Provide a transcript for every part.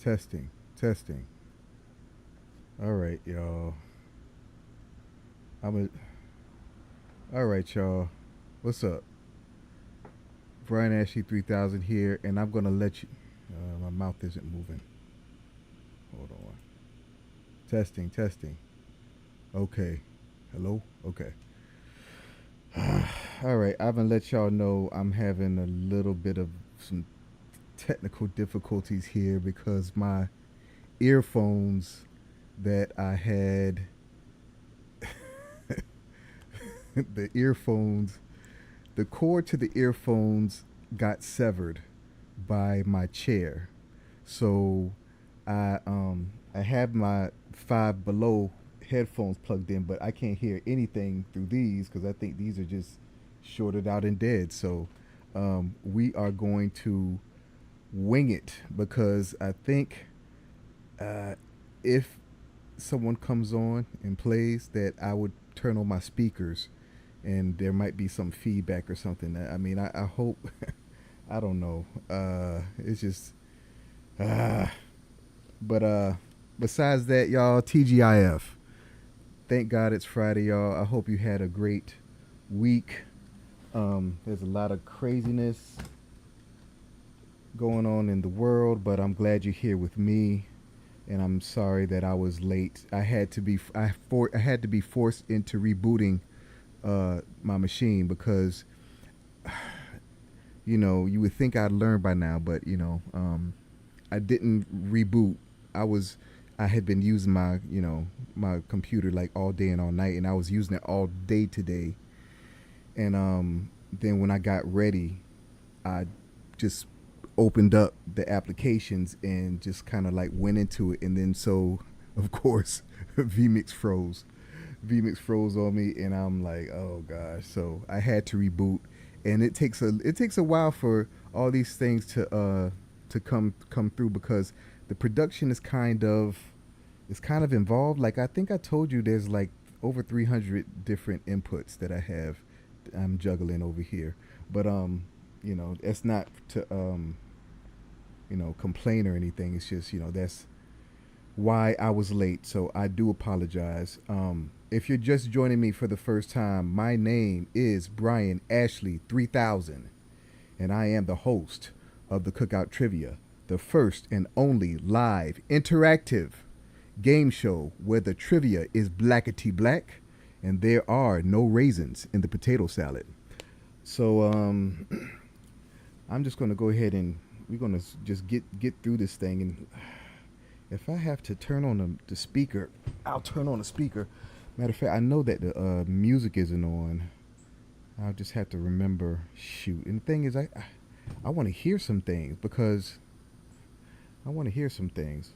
Testing, testing. All right, y'all. I'm a. All right, y'all. What's up? Brian Ashley 3000 here, and I'm gonna let you. My mouth isn't moving. Hold on. Testing, testing. Okay. Hello. Okay. All right. I'm gonna let y'all know I'm having a little bit of some technical difficulties here because my earphones that I had, the earphones, the cord to the earphones got severed by my chair. So I have my five below headphones plugged in, but I can't hear anything through these because I think these are just shorted out and dead. So we are going to wing it because I think uh, if someone comes on and plays that I would turn on my speakers and there might be some feedback or something. I mean, I hope. I don't know. It's just. Uh, but besides that, y'all, TGIF. Thank God it's Friday, y'all. I hope you had a great week. There's a lot of craziness going on in the world, but I'm glad you're here with me. And I'm sorry that I was late. I had to be forced into rebooting my machine because you would think I'd learn by now, but I didn't reboot. I was I had been using my computer like all day and all night, and I was using it all day today. And then when I got ready, I just opened up the applications and just kind of like went into it, and then so of course vmix froze. Vmix froze on me, and I'm like, oh gosh. So I had to reboot, and it takes a while for all these things to come through because the production is kind of involved. Like I think I told you, there's like over 300 different inputs that I'm juggling over here. But it's not to complain or anything. It's just that's why I was late. So I do apologize. If you're just joining me for the first time, my name is Brian Ashley 3000, and I am the host of the Cookout Trivia, the first and only live interactive game show where the trivia is blackety black and there are no raisins in the potato salad. So I'm just going to go ahead and we're going to just get through this thing. And if I have to turn on the speaker, I'll turn on the speaker. Matter of fact, I know that the music isn't on. I'll just have to remember. Shoot. And the thing is, I want to hear some things because I want to hear some things.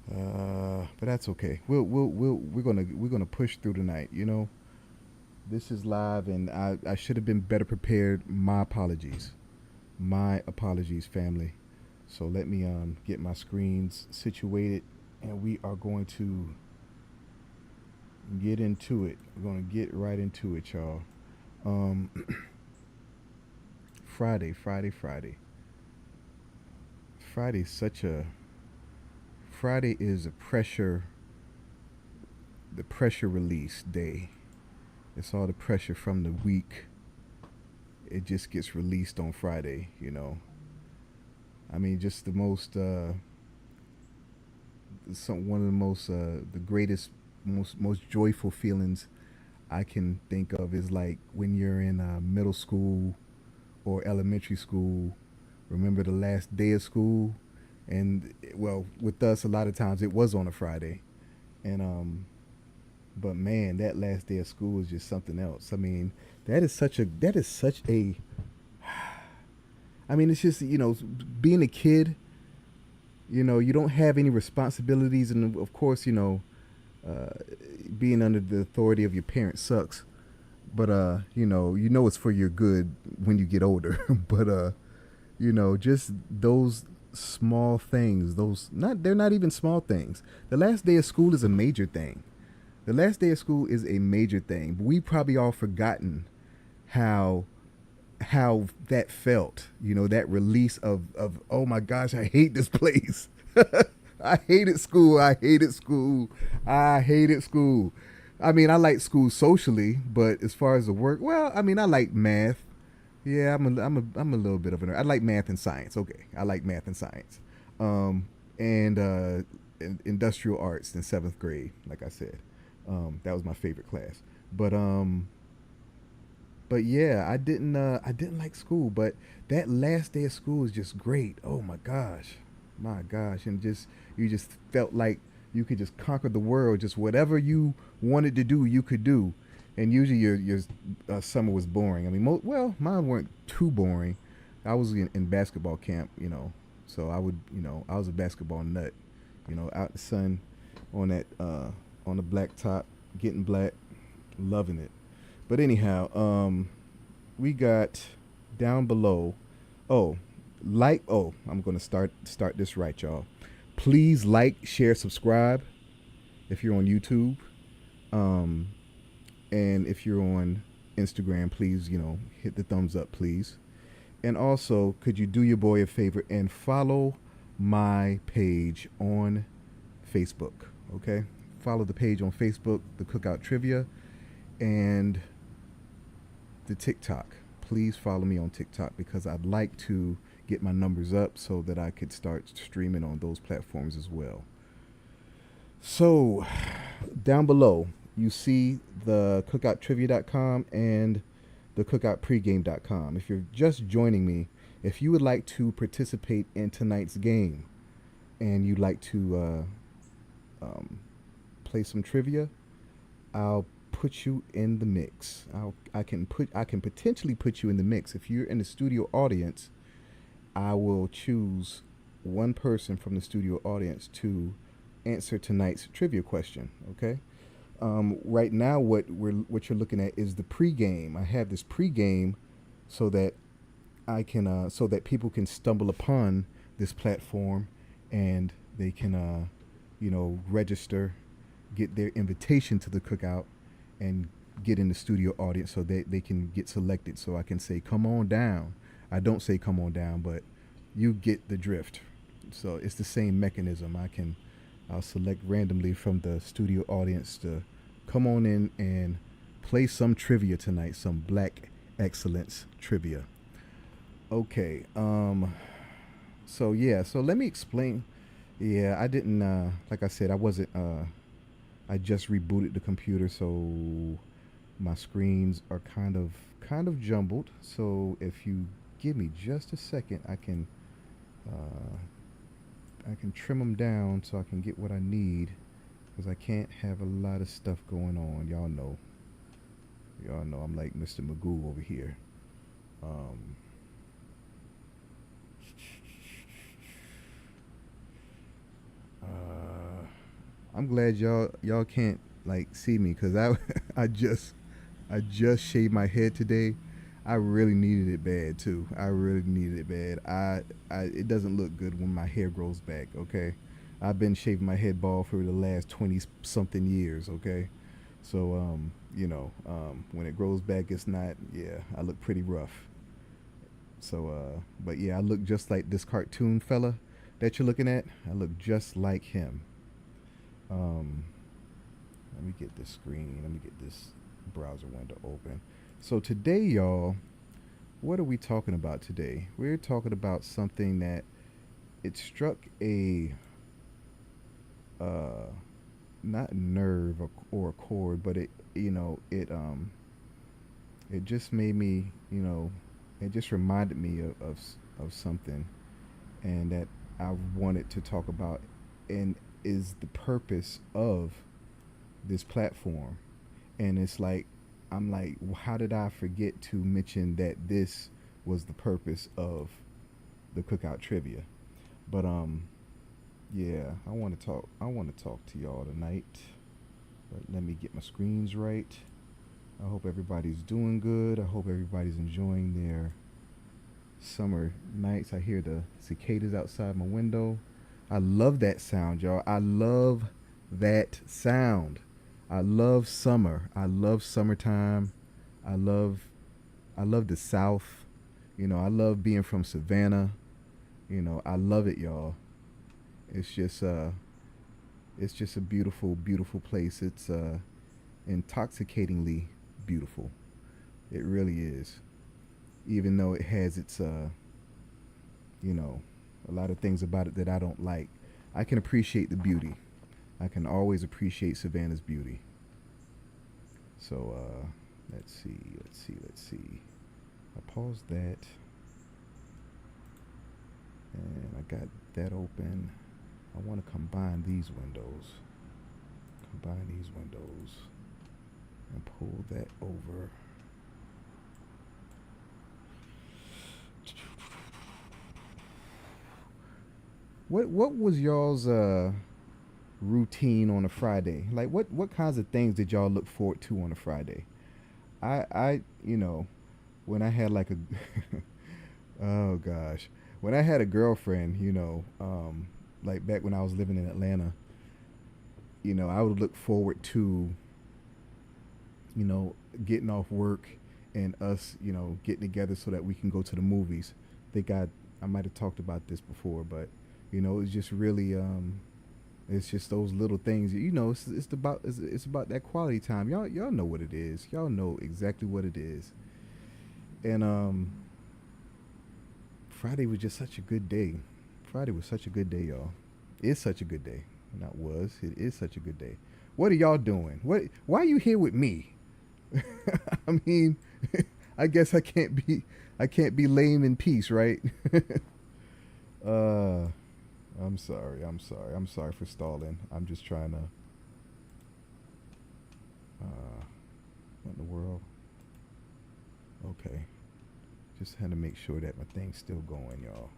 But that's okay. We're gonna push through tonight. This is live, and I should have been better prepared. My apologies. My apologies, family. So let me get my screens situated, and we are going to get into it. We're going to get right into it, y'all. Um, Friday, Friday, Friday. Friday is such a Friday is the pressure release day. It's all the pressure from the week. It just gets released on Friday. I mean, just the most one of the most the greatest most joyful feelings I can think of is like when you're in middle school or elementary school. Remember the last day of school, and well, with us, a lot of times it was on a Friday, and but man, that last day of school is just something else. I mean, that is such a. I mean, it's just being a kid. You don't have any responsibilities, and of course, uh, being under the authority of your parents sucks. But you know it's for your good when you get older. But just those small things, those not they're not even small things. The last day of school is a major thing. The last day of school is a major thing. But we probably all forgotten how how that felt. That release of oh my gosh, I hate this place. I hated school. I hated school. I hated school. I mean, I like school socially, but as far as the work, well, I mean, I like math. Yeah, I'm a little bit of a nerd. I like math and science. Okay, I like math and science, and industrial arts in seventh grade. Like I said, that was my favorite class. But but yeah, I didn't like school, but that last day of school was just great. Oh my gosh, and just you just felt like you could just conquer the world. Just whatever you wanted to do, you could do. And usually your summer was boring. I mean, well, mine weren't too boring. I was in basketball camp, so I would, I was a basketball nut, out in the sun on that on the black top, getting black, loving it. But anyhow, we got down below. Oh, I'm gonna start this right, y'all. Please like, share, subscribe if you're on YouTube, um, and if you're on Instagram, please hit the thumbs up, please. And also, could you do your boy a favor and follow my page on Facebook? Okay, follow the page on Facebook, the Cookout Trivia, and the TikTok. Please follow me on TikTok because I'd like to get my numbers up so that I could start streaming on those platforms as well. So, down below, you see the cookouttrivia.com and the cookoutpregame.com. If you're just joining me, if you would like to participate in tonight's game and you'd like to play some trivia, I'll put you in the mix. I can potentially put you in the mix. If you're in the studio audience, I will choose one person from the studio audience to answer tonight's trivia question. Okay. Right now, what you're looking at is the pregame. I have this pregame so that I can so that people can stumble upon this platform and they can register, get their invitation to the cookout, and get in the studio audience so that they can get selected. So I can say, "Come on down." I don't say "Come on down," but you get the drift. So it's the same mechanism. I'll select randomly from the studio audience to come on in and play some trivia tonight, some black excellence trivia. Okay. So yeah, so let me explain. Yeah, I didn't like I said, I wasn't I just rebooted the computer, so my screens are kind of jumbled. So if you give me just a second, uh I can trim them down so I can get what I need because I can't have a lot of stuff going on. Y'all know I'm like Mr. Magoo over here. Um, uh, I'm glad y'all can't like see me because I I just shaved my head today. I really needed it bad too. I really needed it bad. It doesn't look good when my hair grows back. Okay, I've been shaving my head bald for the last 20 something years. Okay, so when it grows back, it's not. Yeah, I look pretty rough. So but yeah, I look just like this cartoon fella that you're looking at. I look just like him. Um, Let me get this screen. Let me get this browser window open. So today, y'all, what are we talking about today? We're talking about something that it struck a uh, not nerve or a chord, but it just made me it just reminded me of something, and that I wanted to talk about, and is the purpose of this platform. And it's like I'm like, how did I forget to mention that this was the purpose of the cookout trivia? But yeah, I want to talk to y'all tonight. But let me get my screens right. I hope everybody's doing good. I hope everybody's enjoying their summer nights. I hear the cicadas outside my window. I love that sound, y'all. I love that sound. I love summer. I love summertime. I love I love the South. I love being from Savannah. I love it, y'all. It's just it's just a beautiful, beautiful place. It's intoxicatingly beautiful. It really is. Even though it has its you know, a lot of things about it that I don't like, I can appreciate the beauty. I can always appreciate Savannah's beauty. So let's see. I paused that and I got that open. I want to combine these windows. Combine these windows and pull that over. What was y'all's routine on a Friday? Like what kinds of things did y'all look forward to on a Friday? I you know, when I had like a oh gosh, when I had a girlfriend, like back when I was living in Atlanta, I would look forward to, getting off work and us, getting together so that we can go to the movies. I think I might have talked about this before, but it's just really it's just those little things. It's about that quality time. Y'all know what it is. Y'all know exactly what it is. And Friday was just such a good day. Friday was such a good day, y'all. It's such a good day. Not was. It is such a good day. What are y'all doing? Why are you here with me? I mean, I guess I can't be lame in peace, right? uh I'm sorry. I'm sorry for stalling. I'm just trying to what in the world? Okay. Just had to make sure that my thing's still going, y'all.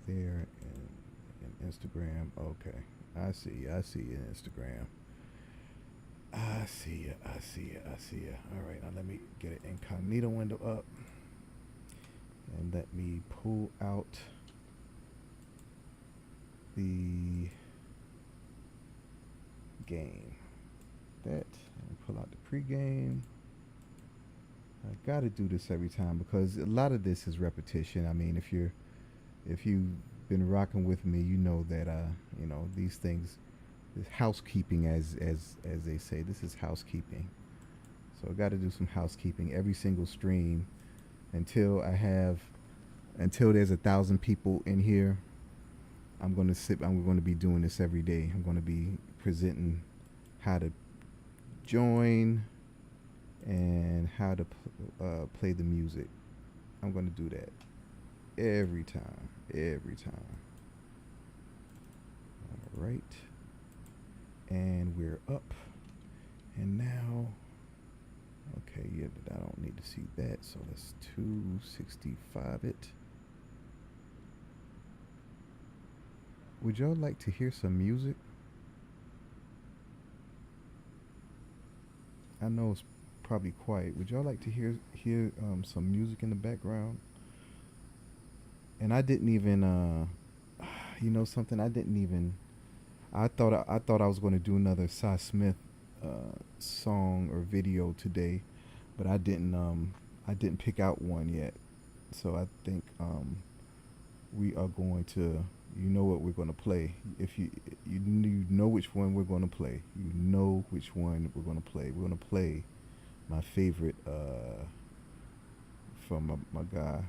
There and Instagram. Okay. I see you. I see you in Instagram. I see you. I see you. I see you. All right. Now let me get an incognito window up. And let me pull out the game. That. And pull out the pregame. I gotta do this every time because a lot of this is repetition. I mean, if you've been rocking with me, you know that these things, this housekeeping, as they say. This is housekeeping. So I got to do some housekeeping every single stream until there's 1,000 people in here. I'm going to be doing this every day. I'm going to be presenting how to join and how to play the music. I'm going to do that every time. Every time. All right. And we're up. And now, okay, yeah, I don't need to see that. So let's 265 it. Would y'all like to hear some music? I know it's probably quiet. Would y'all like to hear some music in the background? And I didn't even something. I didn't even. I thought I was going to do another Cy Smith song or video today, but I didn't. I didn't pick out one yet. So I think we are going to. You know what we're going to play. If you know which one we're going to play. You know which one we're going to play. We're going to play my favorite from my guy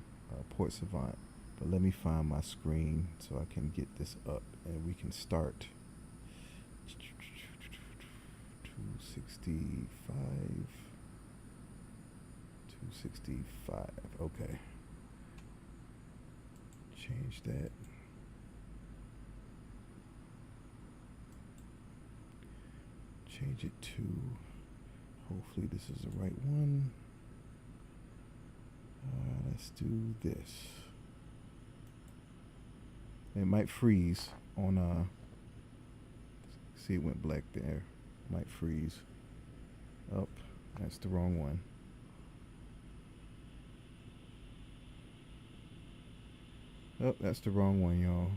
Port Savant. But let me find my screen so I can get this up and we can start. 265. 265. Okay. Change that. Change it to. Hopefully this is the right one. Let's do this. It might freeze on see, it went black there. Might freeze. Oh, that's the wrong one. Oh, that's the wrong one, y'all.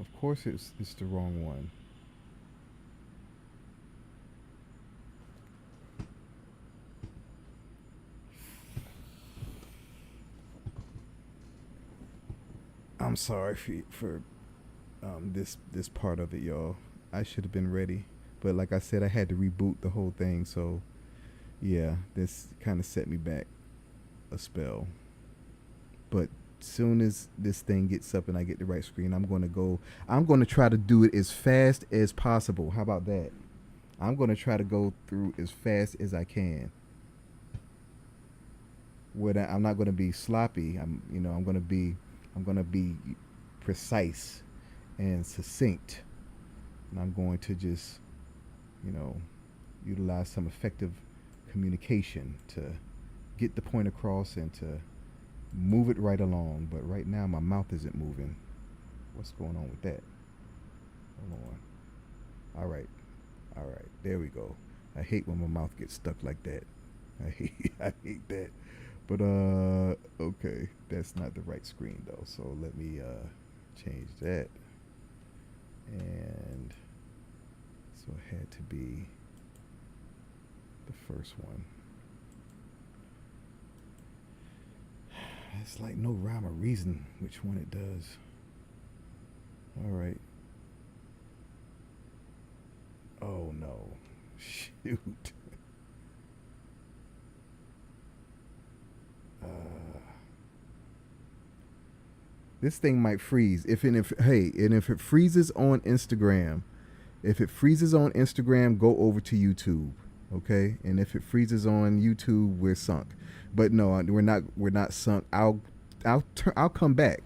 Of course it's the wrong one. I'm sorry for this part of it, y'all. I should have been ready, but like I said, I had to reboot the whole thing. So yeah, this kind of set me back a spell. But soon as this thing gets up and I get the right screen, I'm going to go. I'm going to try to do it as fast as possible. How about that? I'm going to try to go through as fast as I can. I'm not going to be sloppy. I'm going to be precise and succinct, and I'm going to just, you know, utilize some effective communication to get the point across and to move it right along. But right now, my mouth isn't moving. What's going on with that? Hold on. All right. All right. There we go. I hate when my mouth gets stuck like that. I hate that. But okay, that's not the right screen though. So let me change that. And so it had to be the first one. It's like no rhyme or reason which one it does. All right. Oh no. Shoot. This thing might freeze. If it freezes on Instagram, go over to YouTube, okay? And if it freezes on YouTube, we're sunk. But no, we're not sunk. I'll come back.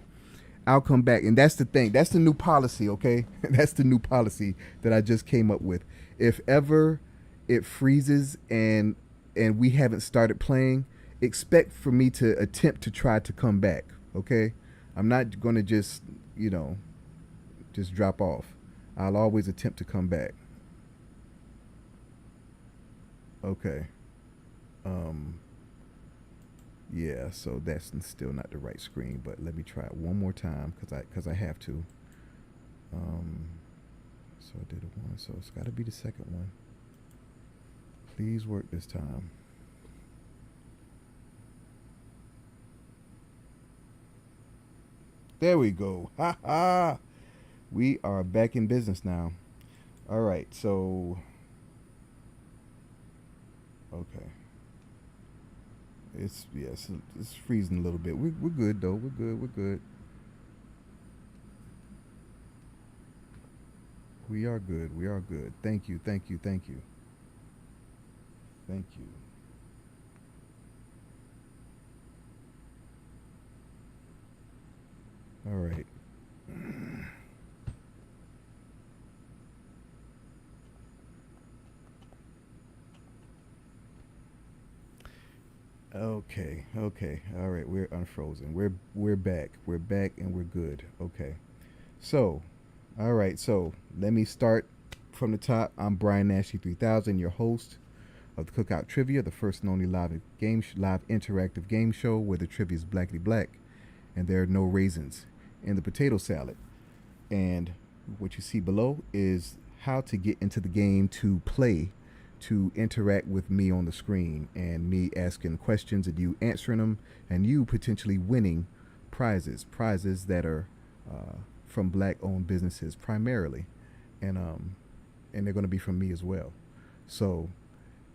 I'll come back. And that's the thing. That's the new policy, okay? That's the new policy that I just came up with. If ever it freezes and we haven't started playing, expect for me to attempt to try to come back, okay? I'm not going to just drop off. I'll always attempt to come back. Okay. Um yeah, so that's still not the right screen, but let me try it one more time cuz I have to. Um so I did a one, so it's got to be the second one. Please work this time. There we go. Ha ha. We are back in business now. All right. So okay. It's freezing a little bit. We're good though. We're good. We're good. We are good. We are good. Thank you. Thank you. Thank you. Thank you. All right. Okay. Okay. All right. We're unfrozen. We're back. We're back and we're good. Okay. So, all right. So let me start from the top. I'm Brian Nashy 3000, your host of the Cookout Trivia, the first and only live interactive game show where the trivia is blackety black and there are no raisins in the potato salad. And what you see below is how to get into the game to play, to interact with me on the screen and me asking questions and you answering them and you potentially winning prizes that are from black owned businesses primarily. And they're going to be from me as well. So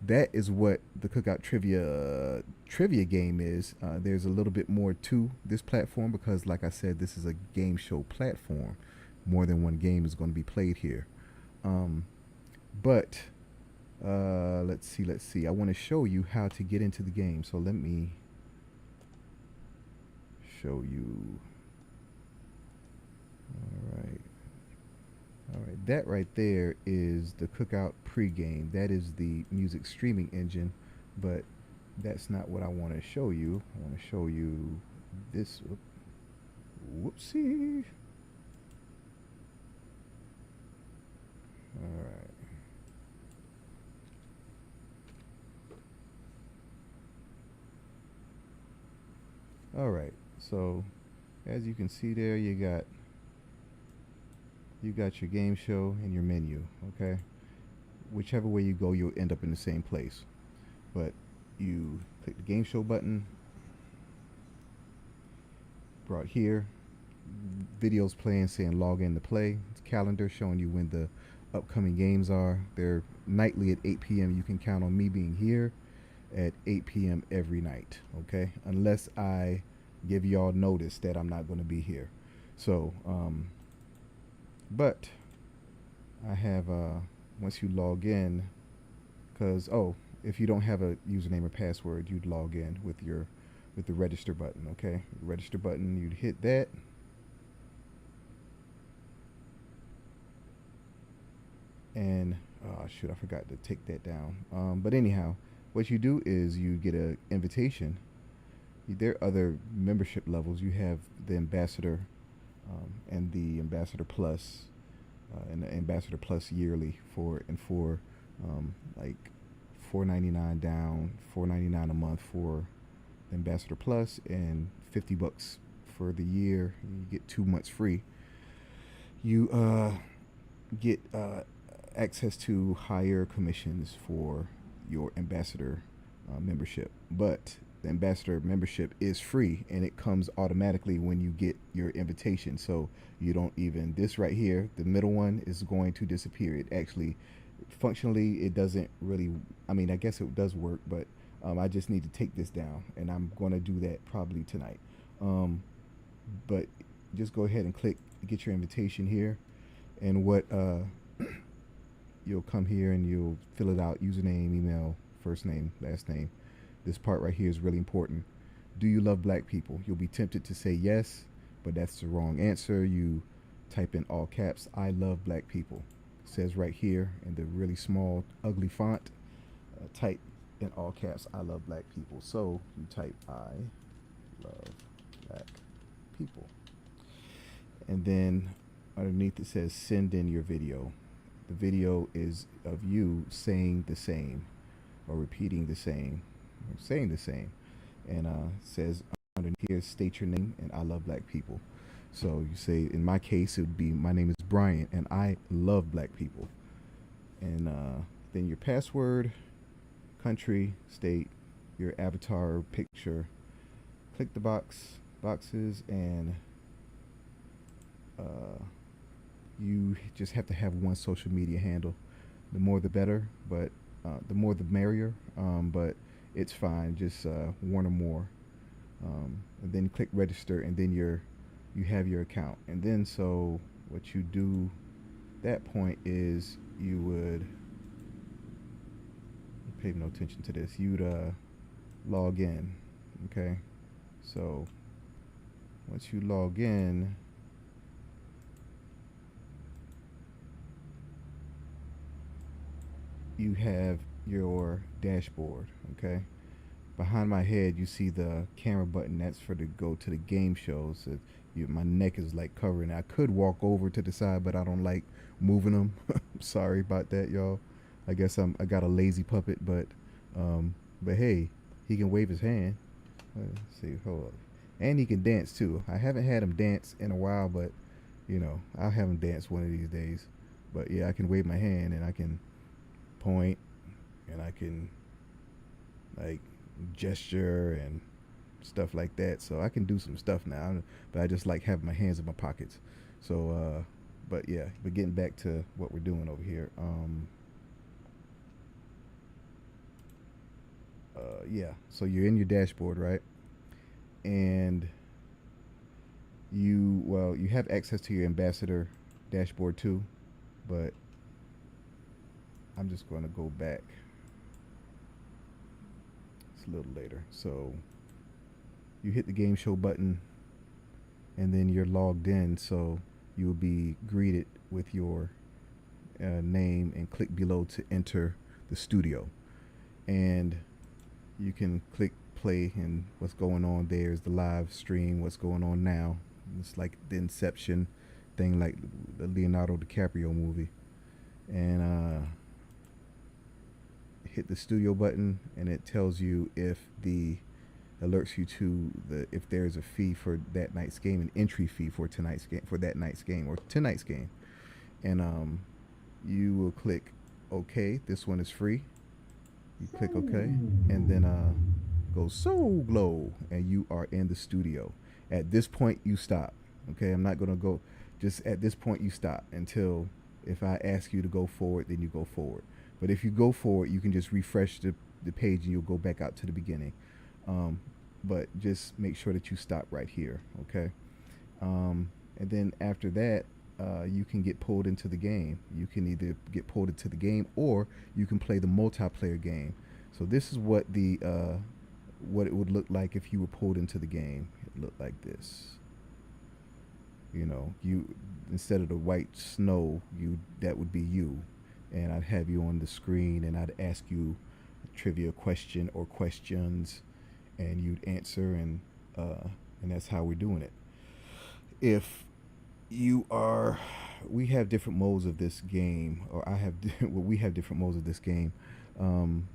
that is what the Cookout Trivia game is. There's a little bit more to this platform because, like I said, this is a game show platform. More than one game is going to be played here. But let's see, let's see. I want to show you how to get into the game. So let me show you. All right. All right, that right there is the Cookout pregame. That is the music streaming engine, but that's not what I want to show you. I want to show you this. Whoopsie. All right. All right. So, as you can see there, you got your game show and your menu, okay? Whichever way you go, you'll end up in the same place. But you click the game show button, brought here, videos playing saying log in to play. It's a calendar showing you when the upcoming games are. They're nightly at 8 p.m. You can count on me being here at 8 p.m. every night, okay? Unless I give y'all notice that I'm not going to be here. So, but I have, once you log in, because, oh, if you don't have a username or password, you'd log in with the register button, okay? Register button, you'd hit that. And oh shoot, I forgot to take that down. But anyhow, what you do is you get an invitation. There are other membership levels. You have the ambassador and the ambassador plus, and the ambassador plus yearly for like $4.99 down, $4.99 a month for the ambassador plus, and $50 for the year. You get 2 months free. You get access to higher commissions for your ambassador membership. But the ambassador membership is free and it comes automatically when you get your invitation. So you don't even, this right here, the middle one is going to disappear. It actually, functionally, it doesn't really, I mean, I guess it does work, but I just need to take this down and I'm going to do that probably tonight. But just go ahead and click get your invitation here. And what you'll come here and you'll fill it out: username, email, first name, last name. This part right here is really important. Do you love black people? You'll be tempted to say yes, but that's the wrong answer. You type in all caps, I love black people. It says right here in the really small ugly font, type in all caps, I love black people. So you type I love black people, and then underneath it says send in your video. The video is of you saying the same or repeating the same or saying the same. And says underneath here, state your name and I love black people. So you say, in my case, it would be my name is Brian and I love black people. And then your password, country, state, your avatar picture. Click the boxes, and uh, you just have to have one social media handle. The more the better, but the more the merrier. But it's fine, just one or more. And then click register, and then you have your account. And then so what you do that point is you would pay no attention to this. You'd log in. Okay, so once you log in, you have your dashboard. Okay, behind my head you see the camera button. That's for to go to the game shows. So my neck is like covering. I could walk over to the side, but I don't like moving them. Sorry about that, y'all. I guess I got a lazy puppet, but hey, he can wave his hand. Let's see, hold up. And he can dance too. I haven't had him dance in a while, but I'll have him dance one of these days. But yeah, I can wave my hand and I can point and I can like gesture and stuff like that. So I can do some stuff now, but I just like having my hands in my pockets. So, but yeah, but getting back to what we're doing over here. Yeah, so you're in your dashboard, right? And you have access to your ambassador dashboard too, but I'm just going to go back. It's a little later. So you hit the game show button and then you're logged in, so you'll be greeted with your name and click below to enter the studio. And you can click play, and what's going on there is the live stream, what's going on now. It's like the Inception thing, like the Leonardo DiCaprio movie. And hit the studio button and it tells you if the alerts you to if there's a fee for that night's game, an entry fee for tonight's game, for that night's game or tonight's game. And you will click OK. This one is free. You click OK, and then go so glow, and you are in the studio. At this point, you stop. Okay, I'm not gonna go. Just at this point, you stop until if I ask you to go forward, then you go forward. But if you go forward, you can just refresh the page and you'll go back out to the beginning. Um, but just make sure that you stop right here. Okay. And then after that, you can get pulled into the game. You can either get pulled into the game or you can play the multiplayer game. So this is what it would look like if you were pulled into the game. It looked like this. You know, you instead of the white snow, you that would be you, and I'd have you on the screen, and I'd ask you a trivia question or questions, and you'd answer, and that's how we're doing it. If you are, we have different modes of this game, or I have, well, we have different modes of this game, um,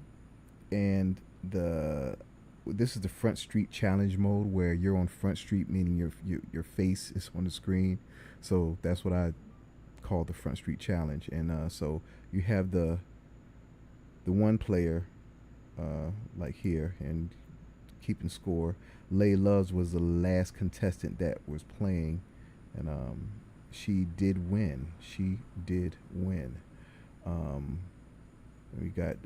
and the this is the Front Street Challenge mode where you're on Front Street, meaning your face is on the screen. So that's what I call the Front Street Challenge. And so you have the one player like here and keeping score. Lay Loves was the last contestant that was playing, and she did win. She did win. Um, we got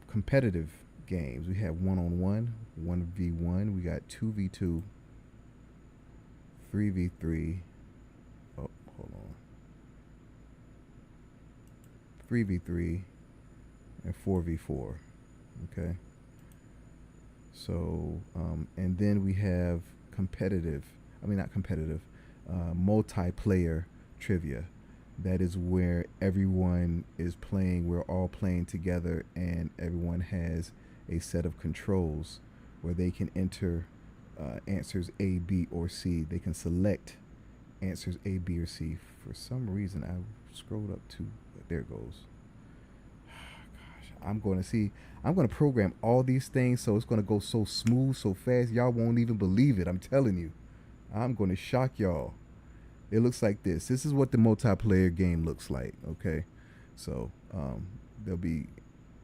competitive games. We have 1-on-1, 1v1. We got 2v2, 3v3. Oh, hold on. 3v3 and 4v4. Okay. So, and then we have competitive. I mean, not competitive. Multiplayer trivia. That is where everyone is playing. We're all playing together, and everyone has a set of controls where they can enter answers A, B, or C. They can select answers A, B, or C. For some reason, I scrolled up to there it goes. Gosh, I'm going to see. I'm going to program all these things so it's going to go so smooth, so fast. Y'all won't even believe it. I'm telling you. I'm going to shock y'all. It looks like this. This is what the multiplayer game looks like. Okay, so there'll be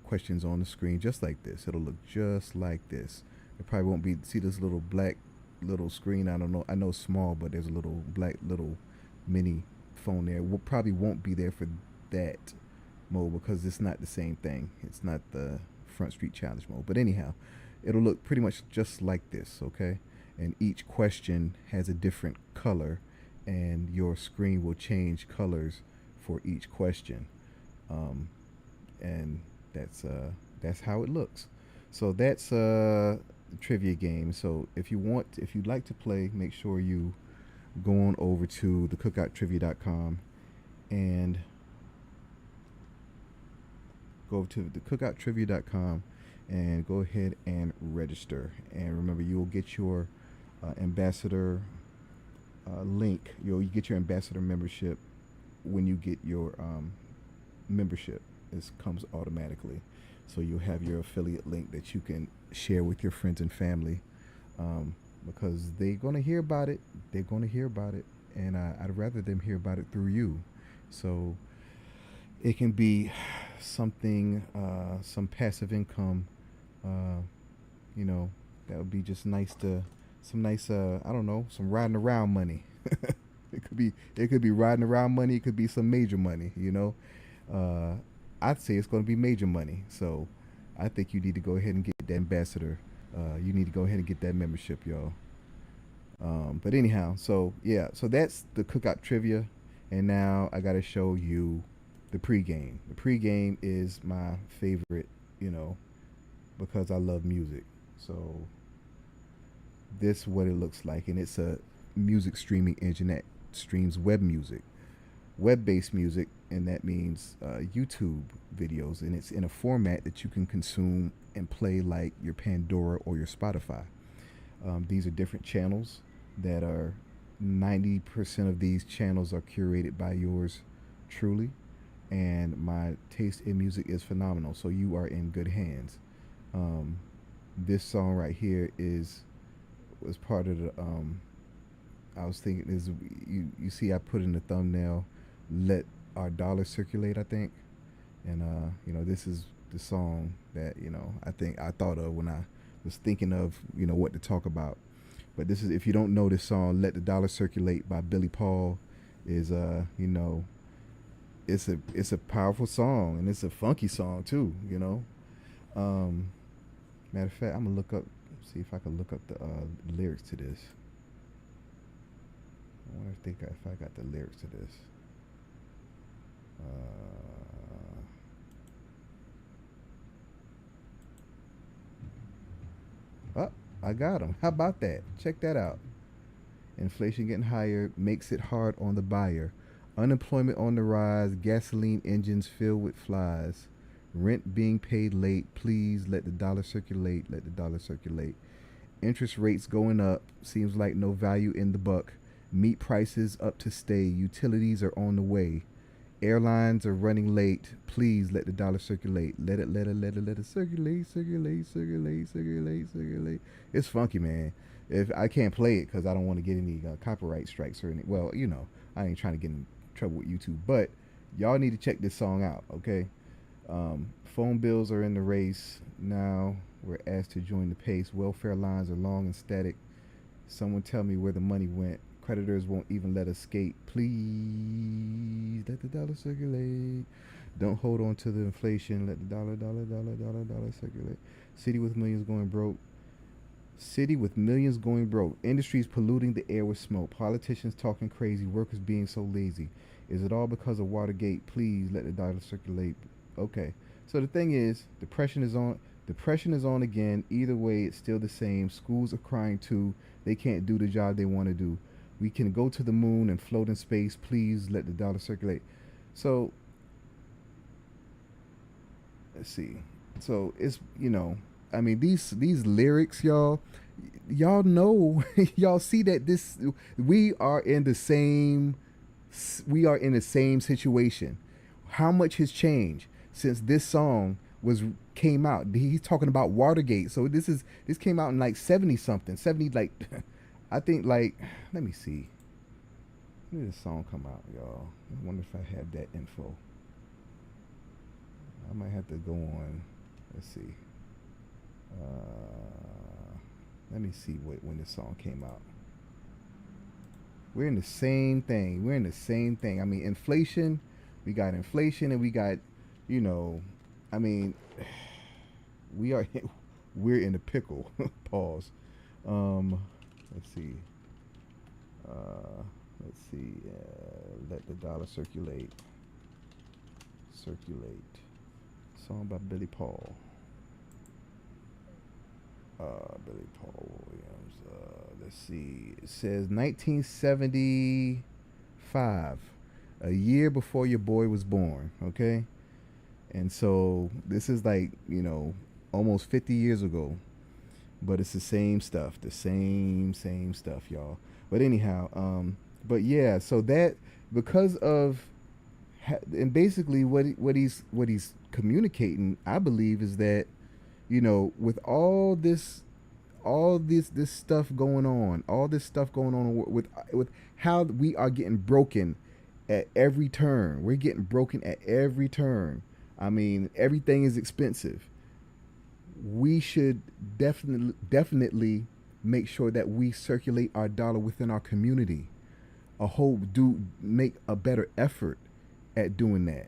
questions on the screen just like this. It'll look just like this. It probably won't be. See this little black little screen? I don't know. I know it's small, but there's a little black little mini phone there. Probably won't be there for that mode because it's not the same thing. It's not the Front Street Challenge mode. But anyhow, it'll look pretty much just like this. Okay, and each question has a different color, and your screen will change colors for each question, and that's how it looks. So that's a trivia game. So if you'd like to play, make sure you go on over to theCookoutTrivia.com and go over to theCookoutTrivia.com and go ahead and register. And remember, you will get your ambassador link. You get your ambassador membership when you get your membership. This comes automatically, so you'll have your affiliate link that you can share with your friends and family, because they're going to hear about it. They're going to hear about it, and I'd rather them hear about it through you. So it can be something, some passive income. You know, that would be just nice to some nice. I don't know, some riding around money. It could be riding around money. It could be some major money. I'd say it's going to be major money. So I think you need to go ahead and get that ambassador. You need to go ahead and get that membership, y'all. But anyhow, so yeah, so that's the cookout trivia, and now I got to show you the pregame. The pregame is my favorite, because I love music. So this is what it looks like, and it's a music streaming engine that streams web-based music, and that means YouTube videos, and it's in a format that you can consume and play like your Pandora or your Spotify. These are different channels that are 90% of these channels are curated by yours truly, and my taste in music is phenomenal. So you are in good hands. This song right here was part of the. I was thinking is you see I put in the thumbnail, "Let Our Dollar Circulate," I think, and this is the song that I think I thought of when I was thinking of what to talk about. But this is, if you don't know this song, "Let the Dollar Circulate" by Billy Paul, is it's a powerful song, and it's a funky song too. Um, Matter of fact, I'm gonna look up, see if I can look up the lyrics to this. I wonder if I got the lyrics to this. Oh, I got them. How about that? Check that out. Inflation getting higher makes it hard on the buyer. Unemployment on the rise. Gasoline engines filled with flies. Rent being paid late. Please let the dollar circulate. Let the dollar circulate. Interest rates going up. Seems like no value in the buck. Meat prices up to stay. Utilities are on the way. Airlines are running late. Please let the dollar circulate. Let it circulate, circulate, circulate, circulate, circulate. It's funky, man. If I can't play it because I don't want to get any copyright strikes or any. Well, I ain't trying to get in trouble with YouTube, but y'all need to check this song out, okay? Phone bills are in the race now. We're asked to join the pace. Welfare lines are long and static. Someone tell me where the money went. Creditors won't even let us skate. Please let the dollar circulate. Don't hold on to the inflation. Let the dollar circulate. City with millions going broke. City with millions going broke. Industries polluting the air with smoke. Politicians talking crazy. Workers being so lazy. Is it all because of Watergate? Please let the dollar circulate. Okay. So the thing is, depression is on. Depression is on again. Either way, it's still the same. Schools are crying too. They can't do the job they want to do. We can go to the moon and float in space. Please let the dollar circulate. So let's see. So it's I mean these lyrics, y'all know, y'all see that this we are in the same we are in the same situation. How much has changed since this song was came out? He's talking about Watergate. So this came out in like 70 something, 70 like I think like let me see. When did this song come out, y'all? I wonder if I have that info. I might have to go on. Let's see. Let me see when this song came out. We're in the same thing. We're in the same thing. I mean, inflation. We got inflation, and we got, you know, I mean, we are we're in a pickle. Pause. Let's see. Let's see. Let the dollar circulate. Circulate. Song by Billy Paul. Billy Paul Williams. Let's see. It says 1975, a year before your boy was born. Okay, and so this is like almost 50 years ago, but it's the same stuff, the same stuff, y'all. But anyhow, but yeah, so that because of and basically what he's communicating, I believe, is that with all this stuff going on, all this stuff going on with how we are getting broken at every turn. We're getting broken at every turn. I mean, everything is expensive. We should definitely make sure that we circulate our dollar within our community. Make a better effort at doing that.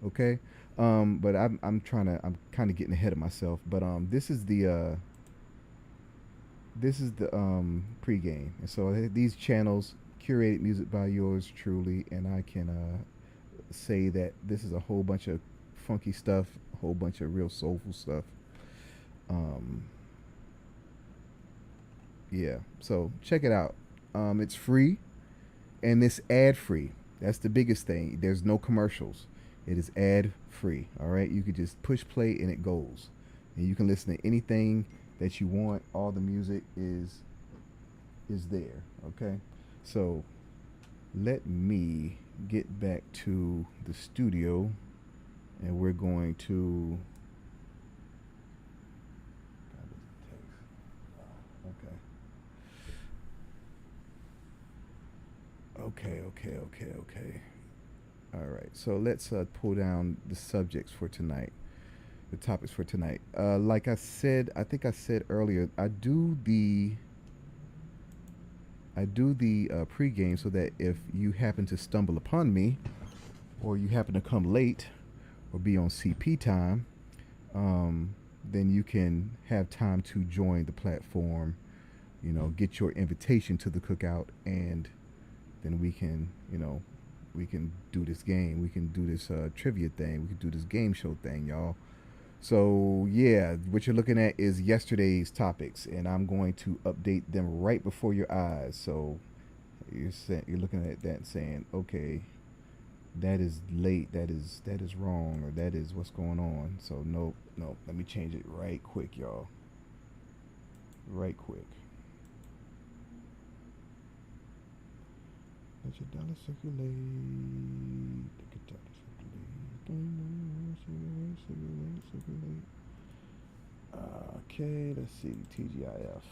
Okay? But I'm kind of getting ahead of myself. But this is the pregame, and so these channels curated music by yours truly, and I can say that this is a whole bunch of funky stuff, a whole bunch of real soulful stuff. Um, yeah, so check it out. It's free and it's ad free. That's the biggest thing. There's no commercials. It is ad free. All right, you could just push play and it goes, and you can listen to anything that you want. All the music is there. Okay, so let me get back to the studio, and we're going to. Okay. All right, so let's pull down the subjects for tonight, the topics for tonight. Like I said, I think I said earlier, I do the I do the pregame so that if you happen to stumble upon me, or you happen to come late, or be on CP time, um, then you can have time to join the platform. Get your invitation to the cookout, and then we can, we can do this game. We can do this trivia thing. We can do this game show thing, y'all. So yeah, what you're looking at is yesterday's topics, and I'm going to update them right before your eyes. So you're looking at that and saying, okay, that is late. That is wrong, or that is what's going on. So nope, nope. Let me change it right quick, y'all. Right quick. Let your dollar circulate. Let your dollar circulate. Circulate, circulate. Okay, let's see. TGIF.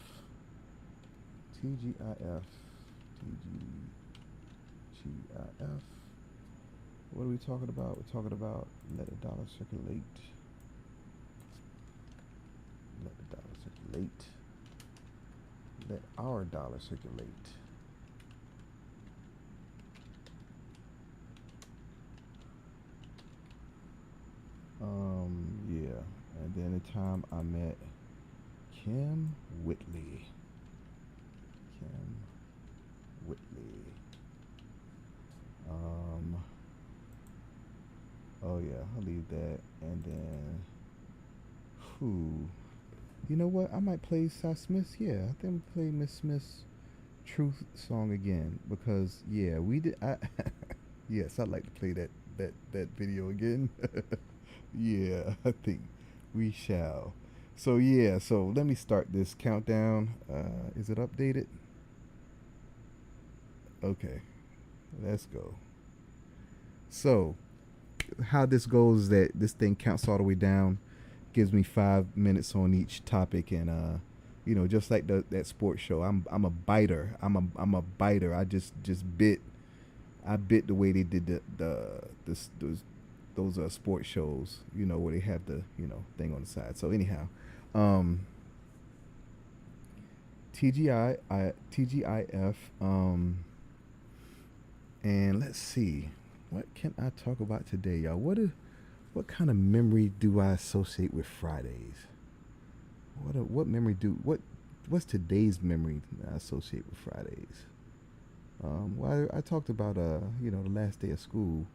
TGIF. TGIF. What are we talking about? We're talking about let the dollar circulate. Let the dollar circulate. Let our dollar circulate. Yeah. And then the time I met Kym Whitley. Kym Whitley. Um, oh yeah, I'll leave that. And then, who? You know what? I might play Cy Smith. Yeah, I think I'll play Miss Smith's Truth song again because yeah, we did. Yes, I'd like to play that video again. Yeah, I think we shall. So yeah, so let me start this countdown. Is it updated? Okay, let's go. So how this goes is that this thing counts all the way down, gives me 5 minutes on each topic, and just like that sports show, I'm a biter. I'm a biter. I just bit. I bit the way they did those sports shows, where they have the thing on the side. So anyhow, um, TGIF, and let's see, what can I talk about today, y'all? What kind of memory do I associate with Fridays? What memory do what's today's memory I associate with Fridays? Well, I talked about the last day of school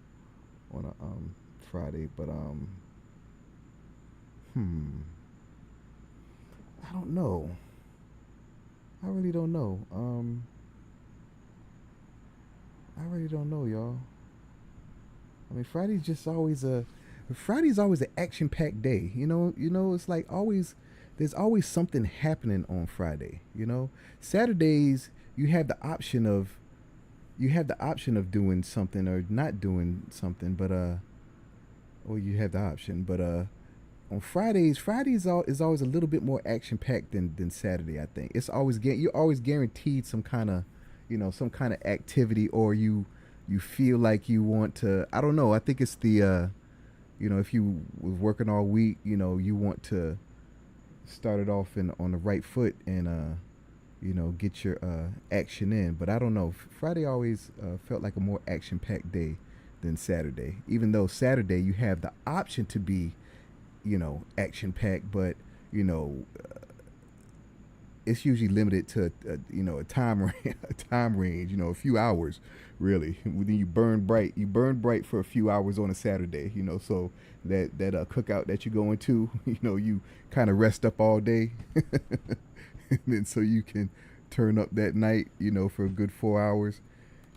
on a Friday, but hmm, I don't know. I really don't know. I really don't know, y'all. I mean, Friday's always an action-packed day. It's like always there's always something happening on Friday. Saturdays you have the option of doing something or not doing something, but or you have the option, but on Fridays is always a little bit more action packed than Saturday. I think you're always guaranteed some kind of activity, or you feel like you want to. I don't know. I think it's the if you was working all week, you want to start it off on the right foot and get your action in. But I don't know. Friday always felt like a more action packed day than Saturday. Even though Saturday you have the option to be action packed, but you know it's usually limited to a time a time range, a few hours, really. Then you burn bright for a few hours on a Saturday, so that cookout that you go into, you kind of rest up all day, and then so you can turn up that night, for a good 4 hours,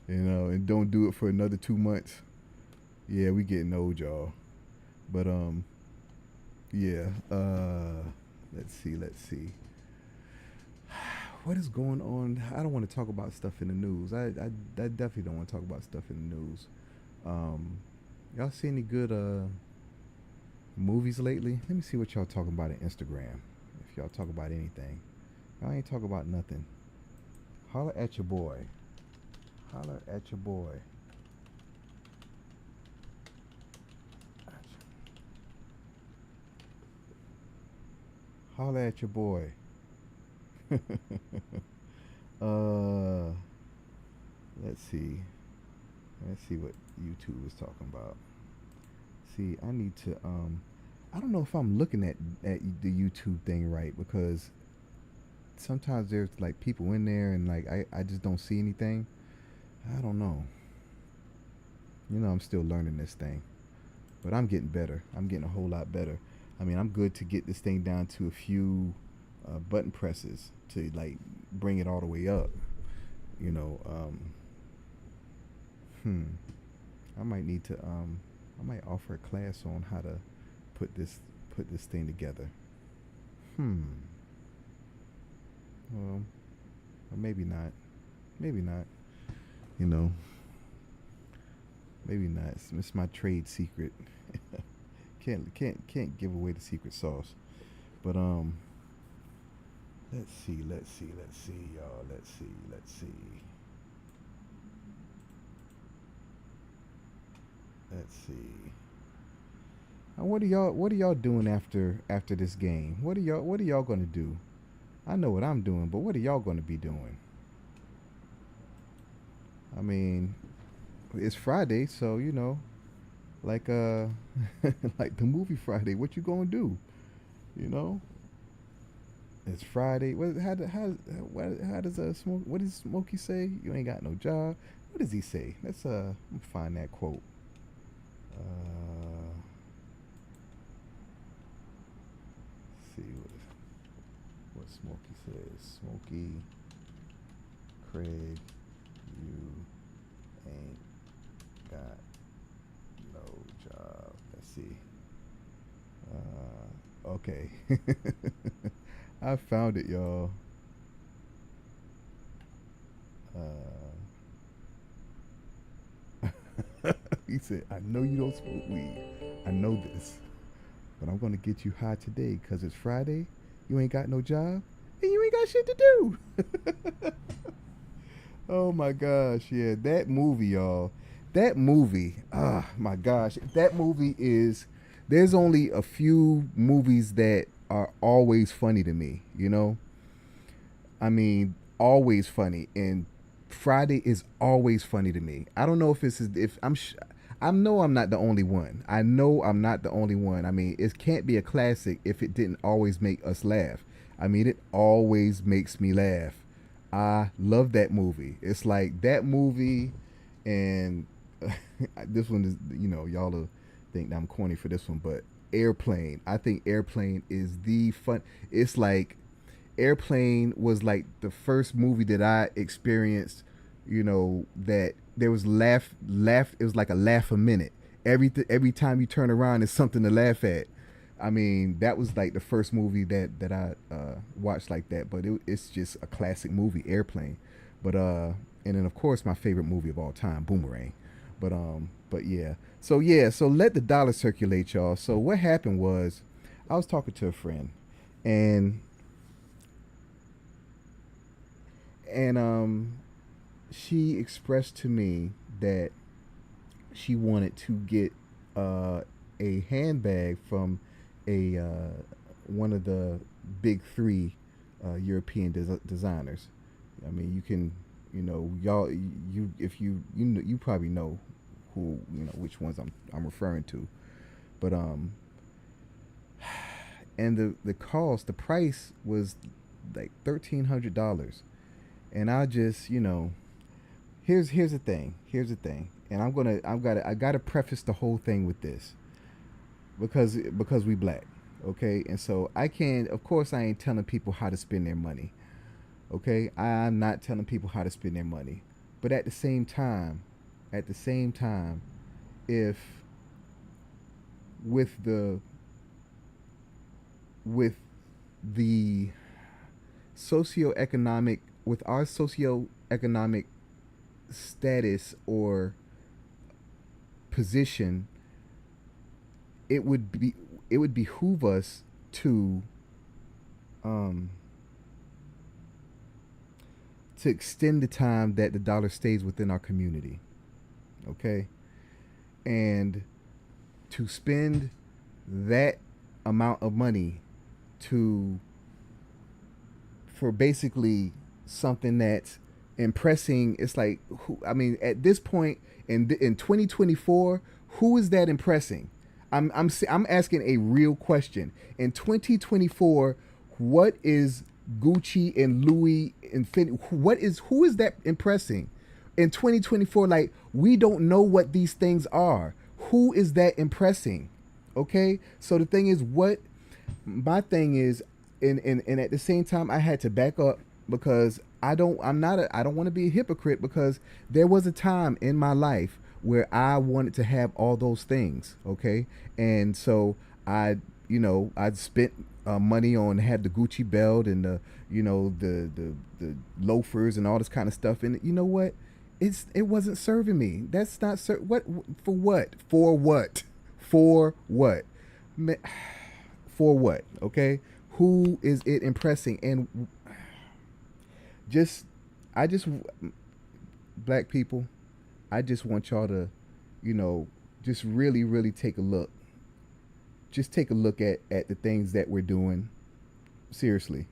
and don't do it for another 2 months. Yeah, we getting old, y'all. But yeah. Let's see. What is going on? I don't want to talk about stuff in the news. I definitely don't want to talk about stuff in the news. Um, y'all see any good movies lately? Let me see what y'all talking about on Instagram. If y'all talk about anything, y'all ain't talk about nothing. Holler at your boy. Holler at your boy. Holler at your boy. Uh, let's see. Let's see what YouTube is talking about. See, I need to. I don't know if I'm looking at the YouTube thing right because sometimes there's like people in there and like I just don't see anything. I don't know. I'm still learning this thing, but I'm getting better. I'm getting a whole lot better. I mean, I'm good to get this thing down to a few button presses to like bring it all the way up. You know, hmm. I might need to. I might offer a class on how to put this put this thing together. Hmm. Well, or maybe not. Maybe not. You know, maybe not. It's my trade secret. Can't give away the secret sauce. But let's see, y'all. Let's see. What are y'all doing after this game? What are y'all gonna do? I know what I'm doing, but what are y'all gonna be doing? I mean, it's Friday, so like like the movie Friday. What you gonna do? You know, it's Friday. How does smoke? What does Smokey say? You ain't got no job. What does he say? Let's find that quote. Uh, see what Smokey says. Smokey, Craig, you ain't got no job. Let's see. Okay. I found it, y'all. He said, I know you don't smoke weed. I know this. But I'm going to get you high today because it's Friday. You ain't got no job. And you ain't got shit to do. Oh my gosh. Yeah, that movie, y'all. That movie. My gosh. That movie is. There's only a few movies that are always funny to me, I mean, always funny. And Friday is always funny to me. I don't know if I know I'm not the only one. I know I'm not the only one. I mean, it can't be a classic if it didn't always make us laugh. I mean, it always makes me laugh. I love that movie. It's like that movie, and this one is y'all will think that I'm corny for this one, but Airplane. I think Airplane is the fun. It's like Airplane was like the first movie that I experienced, that there was laugh. It was like a laugh a minute. Every time you turn around, there's something to laugh at. I mean, that was like the first movie that I watched like that. But it's just a classic movie, Airplane. But and then of course my favorite movie of all time, Boomerang. But yeah. So let the dollar circulate, y'all. So what happened was, I was talking to a friend, and and she expressed to me that she wanted to get uh, a handbag from a one of the big three European designers. I mean, you can, y'all, you if you probably know who which ones I'm referring to, but and the cost, the price was like $1,300, and I just here's the thing. Here's the thing. And I gotta preface the whole thing with this because we black, okay? And so I can't. Of course, I ain't telling people how to spend their money, okay? I'm not telling people how to spend their money, but at the same time, if with the with the socioeconomic with our socioeconomic status or position, it would be it would behoove us to um to extend the time that the dollar stays within our community, okay, and to spend that amount of money to for basically something that's impressing. It's like, who, I mean, at this point in 2024, who is that impressing? I'm asking a real question. In 2024, what is Gucci and Louis Infinity? Who is that impressing? In 2024, like, we don't know what these things are. Who is that impressing? Okay? So the thing is, what my thing is, and at the same time I had to back up because I don't want to be a hypocrite, because there was a time in my life where I wanted to have all those things, okay? And so I, I'd spent money on, had the Gucci belt and the, the loafers and all this kind of stuff, and you know what? It wasn't serving me. That's not what for what? For what? For what? For what? Okay? Who is it impressing? And just I just black people, I just want y'all to, just really, really take a look. Just take a look at the things that we're doing. Seriously.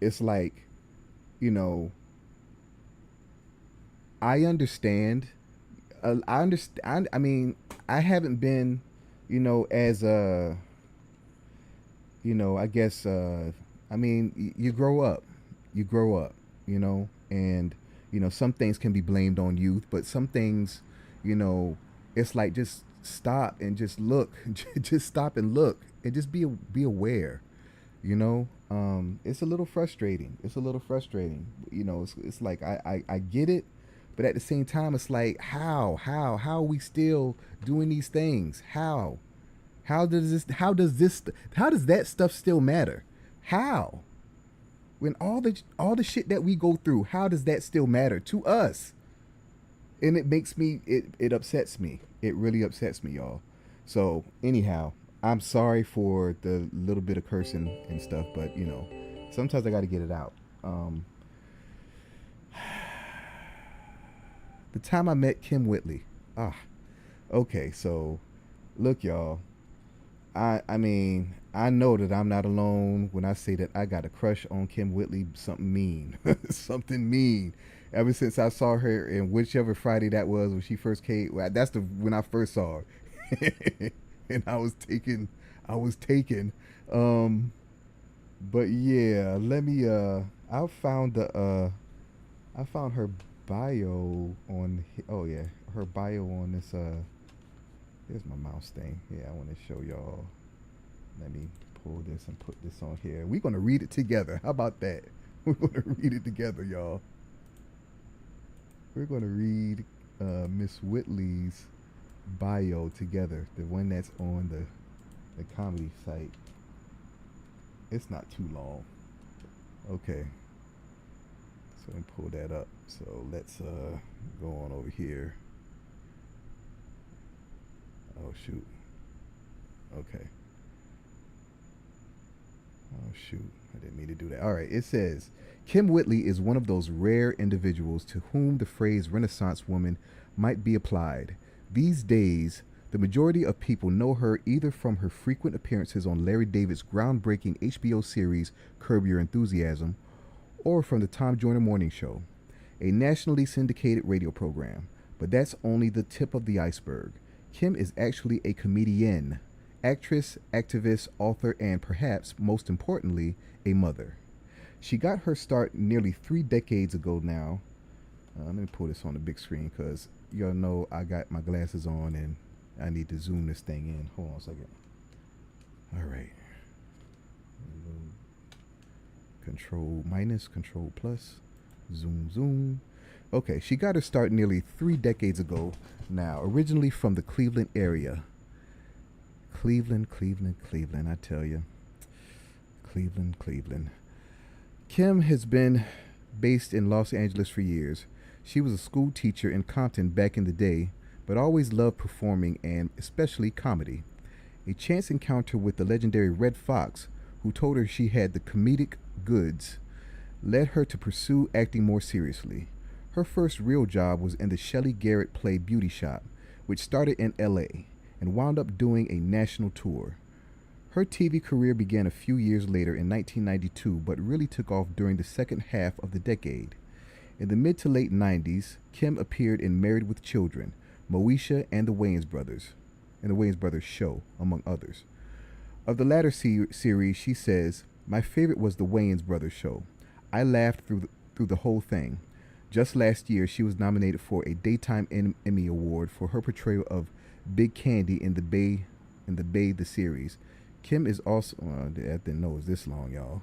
It's like, you know, I understand. I understand. I mean, I haven't been, as a, I guess, I mean, you grow up. You grow up, and, some things can be blamed on youth, but some things, it's like just stop and just look. Just stop and look and just be aware, it's a little frustrating. It's a little frustrating. It's like I get it, but at the same time, it's like, how are we still doing these things? How does that stuff still matter? How? When all the shit that we go through, how does that still matter to us? And it makes me, it upsets me. It really upsets me, y'all. So anyhow, I'm sorry for the little bit of cursing and stuff, but sometimes I got to get it out. The time I met Kym Whitley. Okay, so look, y'all. I mean, I know that I'm not alone when I say that I got a crush on Kym Whitley. Something mean, something mean. Ever since I saw her in whichever Friday that was when she first came, well, that's when I first saw her, and I was taken. But yeah, let me. I found her bio on. Oh yeah, her bio on this. Here's my mouse thing. Yeah, I want to show y'all. Let me pull this and put this on here. We're gonna read it together. How about that? We're gonna read it together, y'all. We're gonna read Miss Whitley's bio together. The one that's on the comedy site. It's not too long. Okay. So let me pull that up. So let's go on over here. Oh shoot. Okay. Oh shoot. I didn't mean to do that. All right. It says, Kym Whitley is one of those rare individuals to whom the phrase Renaissance woman might be applied. These days, the majority of people know her either from her frequent appearances on Larry David's groundbreaking HBO series Curb Your Enthusiasm, or from the Tom Joyner Morning Show, a nationally syndicated radio program. But that's only the tip of the iceberg. Kym is actually a comedian, actress, activist, author, and perhaps most importantly, a mother. She got her start nearly 3 decades ago now. Let me pull this on the big screen because y'all know I got my glasses on and I need to zoom this thing in. Hold on a second. All right. Control minus, control plus, zoom, zoom. Okay, she got her start nearly 3 decades ago now, originally from the Cleveland area. Cleveland, I tell you. Cleveland. Kym has been based in Los Angeles for years. She was a school teacher in Compton back in the day, but always loved performing and especially comedy. A chance encounter with the legendary Red Fox, who told her she had the comedic goods, led her to pursue acting more seriously. Her first real job was in the Shelley Garrett play Beauty Shop, which started in LA and wound up doing a national tour. Her TV career began a few years later in 1992, but really took off during the second half of the decade. In the mid to late 90s, Kym appeared in Married with Children, Moesha, and The Wayans Brothers Show, among others. Of the latter series, she says, "My favorite was The Wayans Brothers Show. I laughed through the whole thing. Just last year, she was nominated for a Daytime Emmy Award for her portrayal of Big Candy in the Bay the series. Kym is also. I didn't know it was this long, y'all.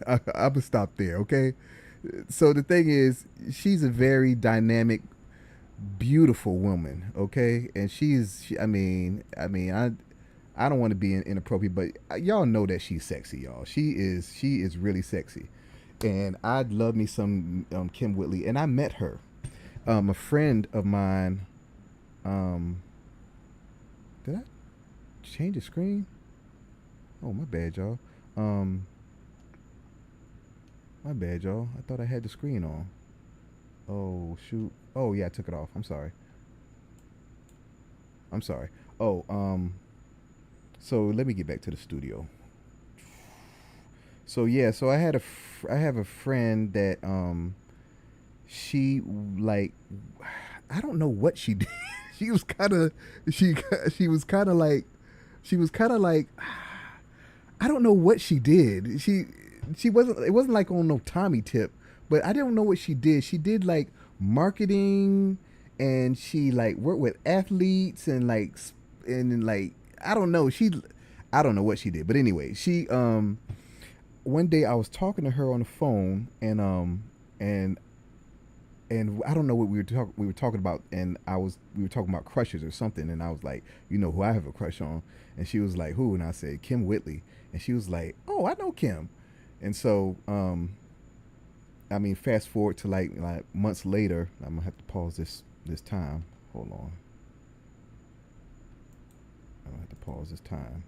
I'm gonna stop there, okay? So the thing is, she's a very dynamic, beautiful woman, okay? And I don't want to be inappropriate, but y'all know that she's sexy, y'all. She is really sexy, and I'd love me some Kym Whitley. And I met her. A friend of mine. Did I change the screen? Oh, my bad, y'all. My bad, y'all. I thought I had the screen on. Oh shoot. Oh yeah, I took it off. I'm sorry. I'm sorry. Oh, so let me get back to the studio. So yeah, so I have a friend that she like I don't know what she did. she was kind of she she was kind of like she was kind of like I don't know what she did. She wasn't it wasn't like on no Tommy tip, but I don't know what she did. She did like marketing, and she like worked with athletes and like I don't know what she did. But anyway, she one day I was talking to her on the phone, and I don't know what we were talking about, and we were talking about crushes or something, and I was like, you know who I have a crush on, and she was like, who? And I said, Kym Whitley, and she was like, oh, I know Kym. And so fast forward to like months later. I'm gonna have to pause this time. Hold on. I'm gonna have to pause this time.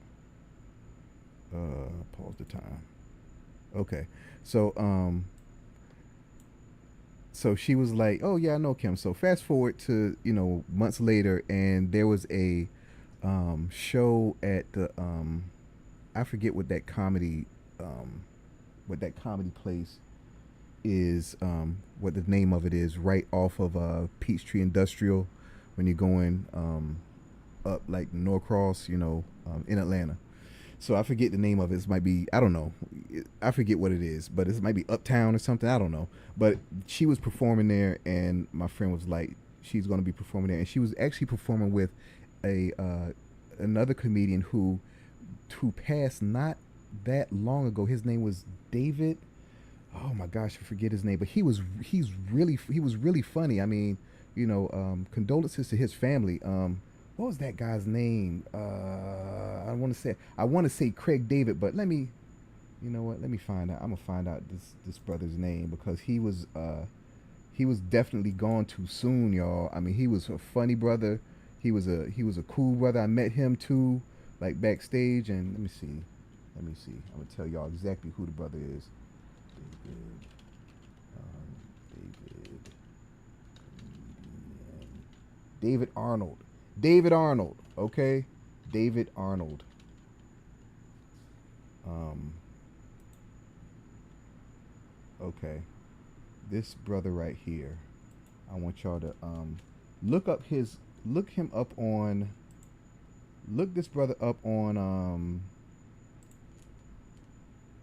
Pause the time. Okay. So she was like, "Oh yeah, I know Kym." So fast forward to months later, and there was a show at the I forget what that comedy place is, what the name of it is, right off of Peachtree Industrial when you're going up like Norcross, in Atlanta. So I forget the name of it. It might be, I don't know. I forget what it is, but it might be Uptown or something. I don't know. But she was performing there, and my friend was like, she's going to be performing there, and she was actually performing with a another comedian who passed not that long ago. His name was David. Oh my gosh, I forget his name, but he was really funny. I mean, condolences to his family. What was that guy's name? I want to say Craig David, but let me, you know what? Let me find out. I'm gonna find out this brother's name, because he was definitely gone too soon, y'all. I mean, he was a funny brother. He was a cool brother. I met him too, like backstage. And let me see. I'm gonna tell y'all exactly who the brother is. David. David. David Arnold. David Arnold, okay? David Arnold. Okay. This brother right here. I want y'all to look him up on look this brother up on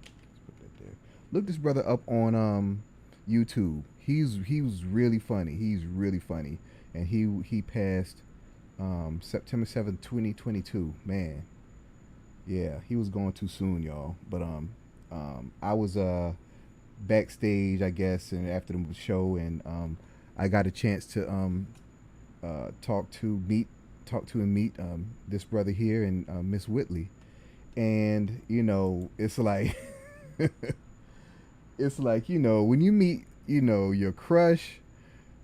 let's put that there. Look this brother up on YouTube. He was really funny. He's really funny. And he passed September 7th, 2022. Man. Yeah, he was going too soon, y'all. But I was backstage, I guess, and after the show, and I got a chance to talk to and meet this brother here and Miss Whitley. And it's like it's like when you meet your crush,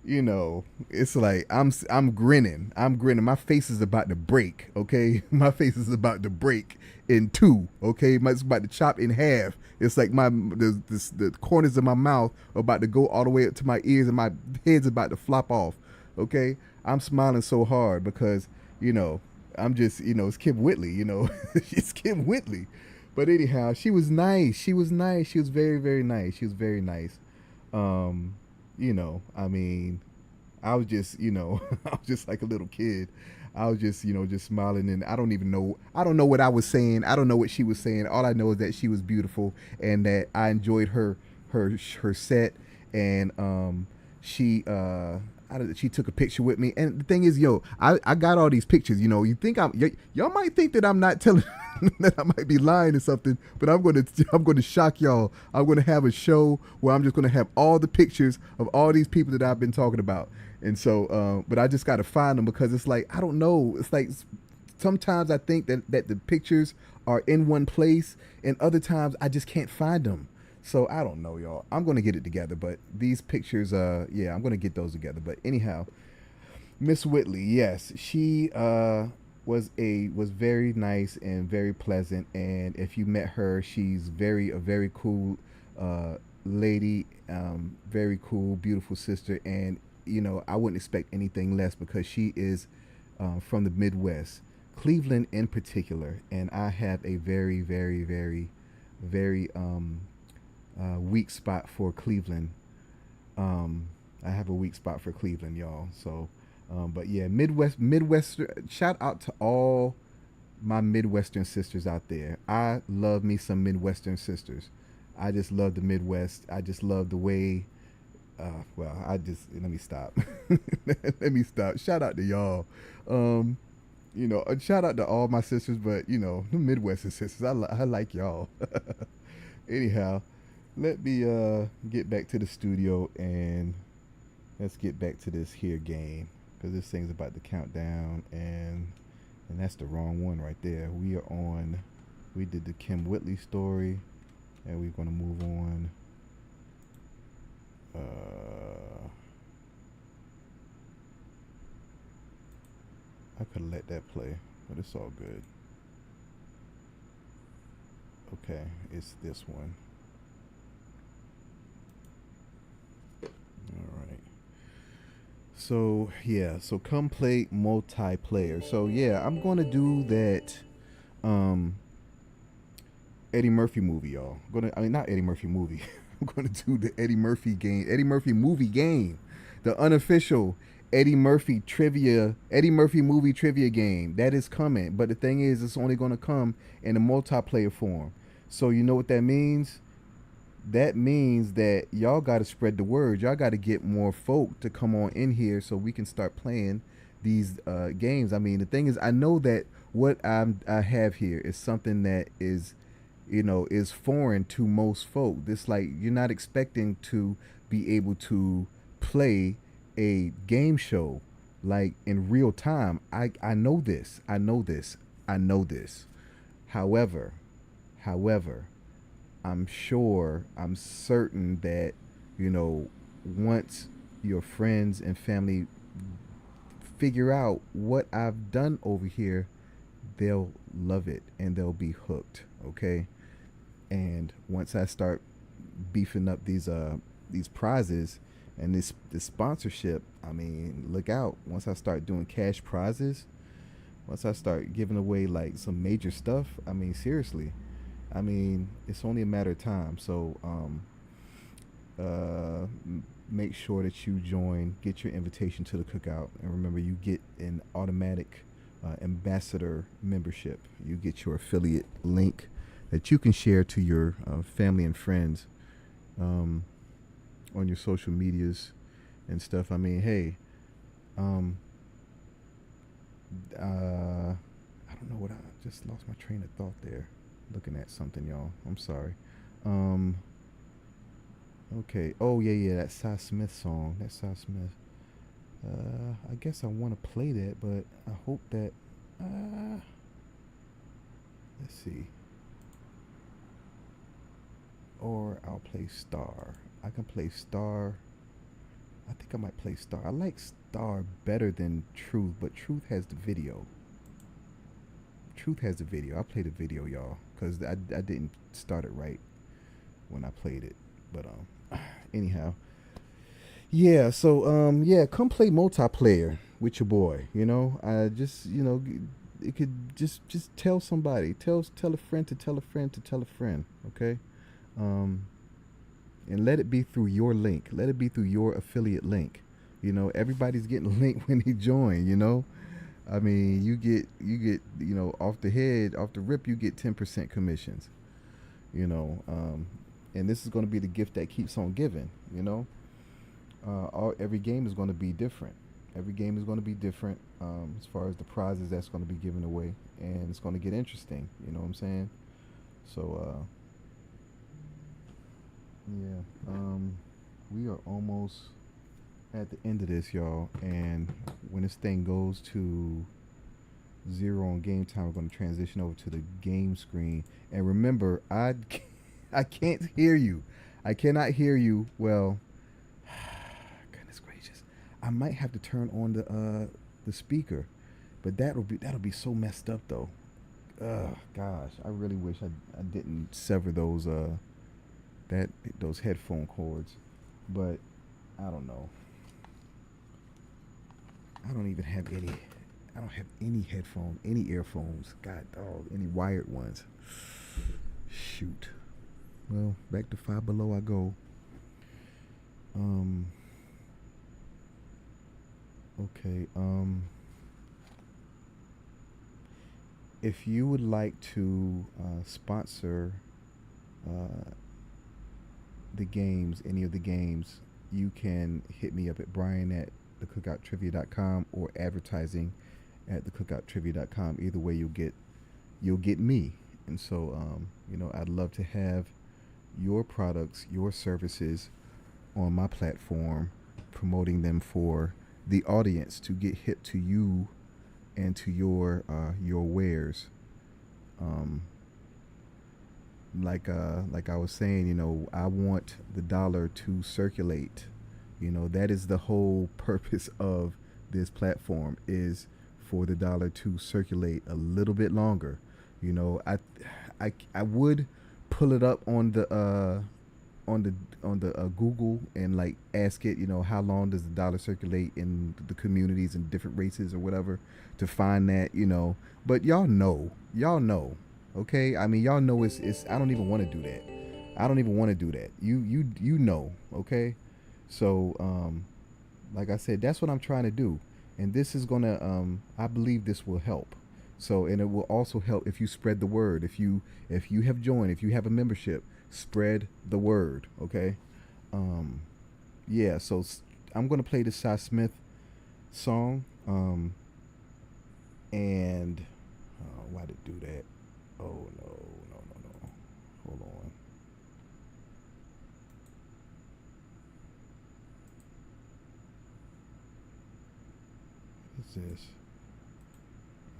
it's like I'm grinning. My face is about to break. Okay, my face is about to break in two. Okay, it's about to chop in half. It's like the corners of my mouth are about to go all the way up to my ears, and my head's about to flop off. Okay, I'm smiling so hard because I'm just, it's Kym Whitley, it's Kym Whitley. But anyhow, she was nice. She was nice. She was very, very nice. She was very nice. Um, I mean, I was just, I was just like a little kid. I was just, just smiling, and I don't even know. I don't know what I was saying. I don't know what she was saying. All I know is that she was beautiful, and that I enjoyed her set, and she took a picture with me. And the thing is, I got all these pictures. You think y'all might think that I'm not telling that I might be lying or something, but I'm gonna shock y'all. I'm gonna have a show where I'm just gonna have all the pictures of all these people that I've been talking about. And so, but I just got to find them, because it's like, I don't know. It's like sometimes I think that the pictures are in one place, and other times I just can't find them. So I don't know, y'all. I'm gonna get it together, but these pictures, yeah, I'm gonna get those together. But anyhow, Miss Whitley, yes, she was very nice and very pleasant. And if you met her, she's a very cool lady, very cool, beautiful sister. And I wouldn't expect anything less, because she is from the Midwest, Cleveland in particular. And I have a very, very, very, very weak spot for Cleveland. I have a weak spot for Cleveland, y'all. So, but yeah, Midwestern. Shout out to all my Midwestern sisters out there. I love me some Midwestern sisters. I just love the Midwest. I just love the way. Well, let me stop. Let me stop. Shout out to y'all. Shout out to all my sisters, but the Midwestern sisters. I like y'all. Anyhow, let me get back to the studio, and let's get back to this here game, because this thing's about to count down, and that's the wrong one right there. We did the Kym Whitley story, and we're gonna move on. I could have let that play, but it's all good. Okay, it's this one. All right. So yeah, so come play multiplayer. So yeah, I'm gonna do that. Um, Eddie Murphy movie, y'all. Not Eddie Murphy movie. I'm gonna do the Eddie Murphy game, Eddie Murphy movie game, the unofficial Eddie Murphy movie trivia game. That is coming, but the thing is, it's only gonna come in a multiplayer form. So you know what that means? That means that y'all got to spread the word. Y'all got to get more folk to come on in here, so we can start playing these games. I mean, the thing is, I know that what I have here is something that is foreign to most folk. This, like, you're not expecting to be able to play a game show like in real time. I know this. I know this. I know this. However, however, I'm certain that, once your friends and family figure out what I've done over here, they'll love it and they'll be hooked. Okay. And once I start beefing up these prizes and this sponsorship, I mean, look out. Once I start doing cash prizes, once I start giving away like some major stuff, I mean, seriously, I mean, it's only a matter of time. So make sure that you join, get your invitation to the cookout, and remember, you get an automatic ambassador membership. You get your affiliate link that you can share to your family and friends on your social medias and stuff. I mean, hey, I don't know what I just lost my train of thought there. Looking at something, y'all. I'm sorry. Okay. Oh yeah. That Cy Smith song. That Cy Smith. I guess I want to play that, but I hope that. Let's see. Or I'll play Star. I can play Star. I think I might play Star. I like Star better than Truth, but Truth has the video. Truth has the video. I'll play the video, y'all, because I didn't start it right when I played it. But anyhow, yeah. So yeah, come play multiplayer with your boy. I just it could just tell somebody, tell a friend to tell a friend to tell a friend. Okay, um, and let it be through your link. Let it be through your affiliate link. You know, everybody's getting a link when they join. You know, I mean, you get off the head, off the rip, you get 10% commissions. You know, and this is going to be the gift that keeps on giving. You know, every game is going to be different. Every game is going to be different as far as the prizes that's going to be given away, and it's going to get interesting. You know what I'm saying? So yeah, we are almost at the end of this, y'all. And when this thing goes to zero on game time, we're going to transition over to the game screen. And remember, I can't hear you. I cannot hear you. Well, goodness gracious, I might have to turn on the speaker, but that'll be so messed up though. Gosh, I really wish I didn't sever that those headphone cords, but I don't know. I don't even have any. I don't have any headphones, any earphones. God dog, any wired ones. Shoot. Well, back to Five Below I go. Um. Okay. If you would like to sponsor uh, the games, any of the games, you can hit me up at Brian at thecookouttrivia.com or advertising at thecookouttrivia.com. Either way, you'll get me. And so, I'd love to have your products, your services on my platform, promoting them for the audience to get hip to you and to your wares. Um, like I was saying, I want the dollar to circulate. That is the whole purpose of this platform, is for the dollar to circulate a little bit longer. I would pull it up on the Google and like ask it, how long does the dollar circulate in the communities and different races or whatever, to find that, But y'all know, okay? I mean, y'all know it's. I don't even want to do that. I don't even want to do that. You know, okay? So, like I said, that's what I'm trying to do, and this is gonna. I believe this will help. So, and it will also help if you spread the word. If you have joined, if you have a membership, spread the word. Okay. Um, yeah. So I'm gonna play the Cy Smith song. And why did it do that? Oh no, no, no, no. Hold on. What's this?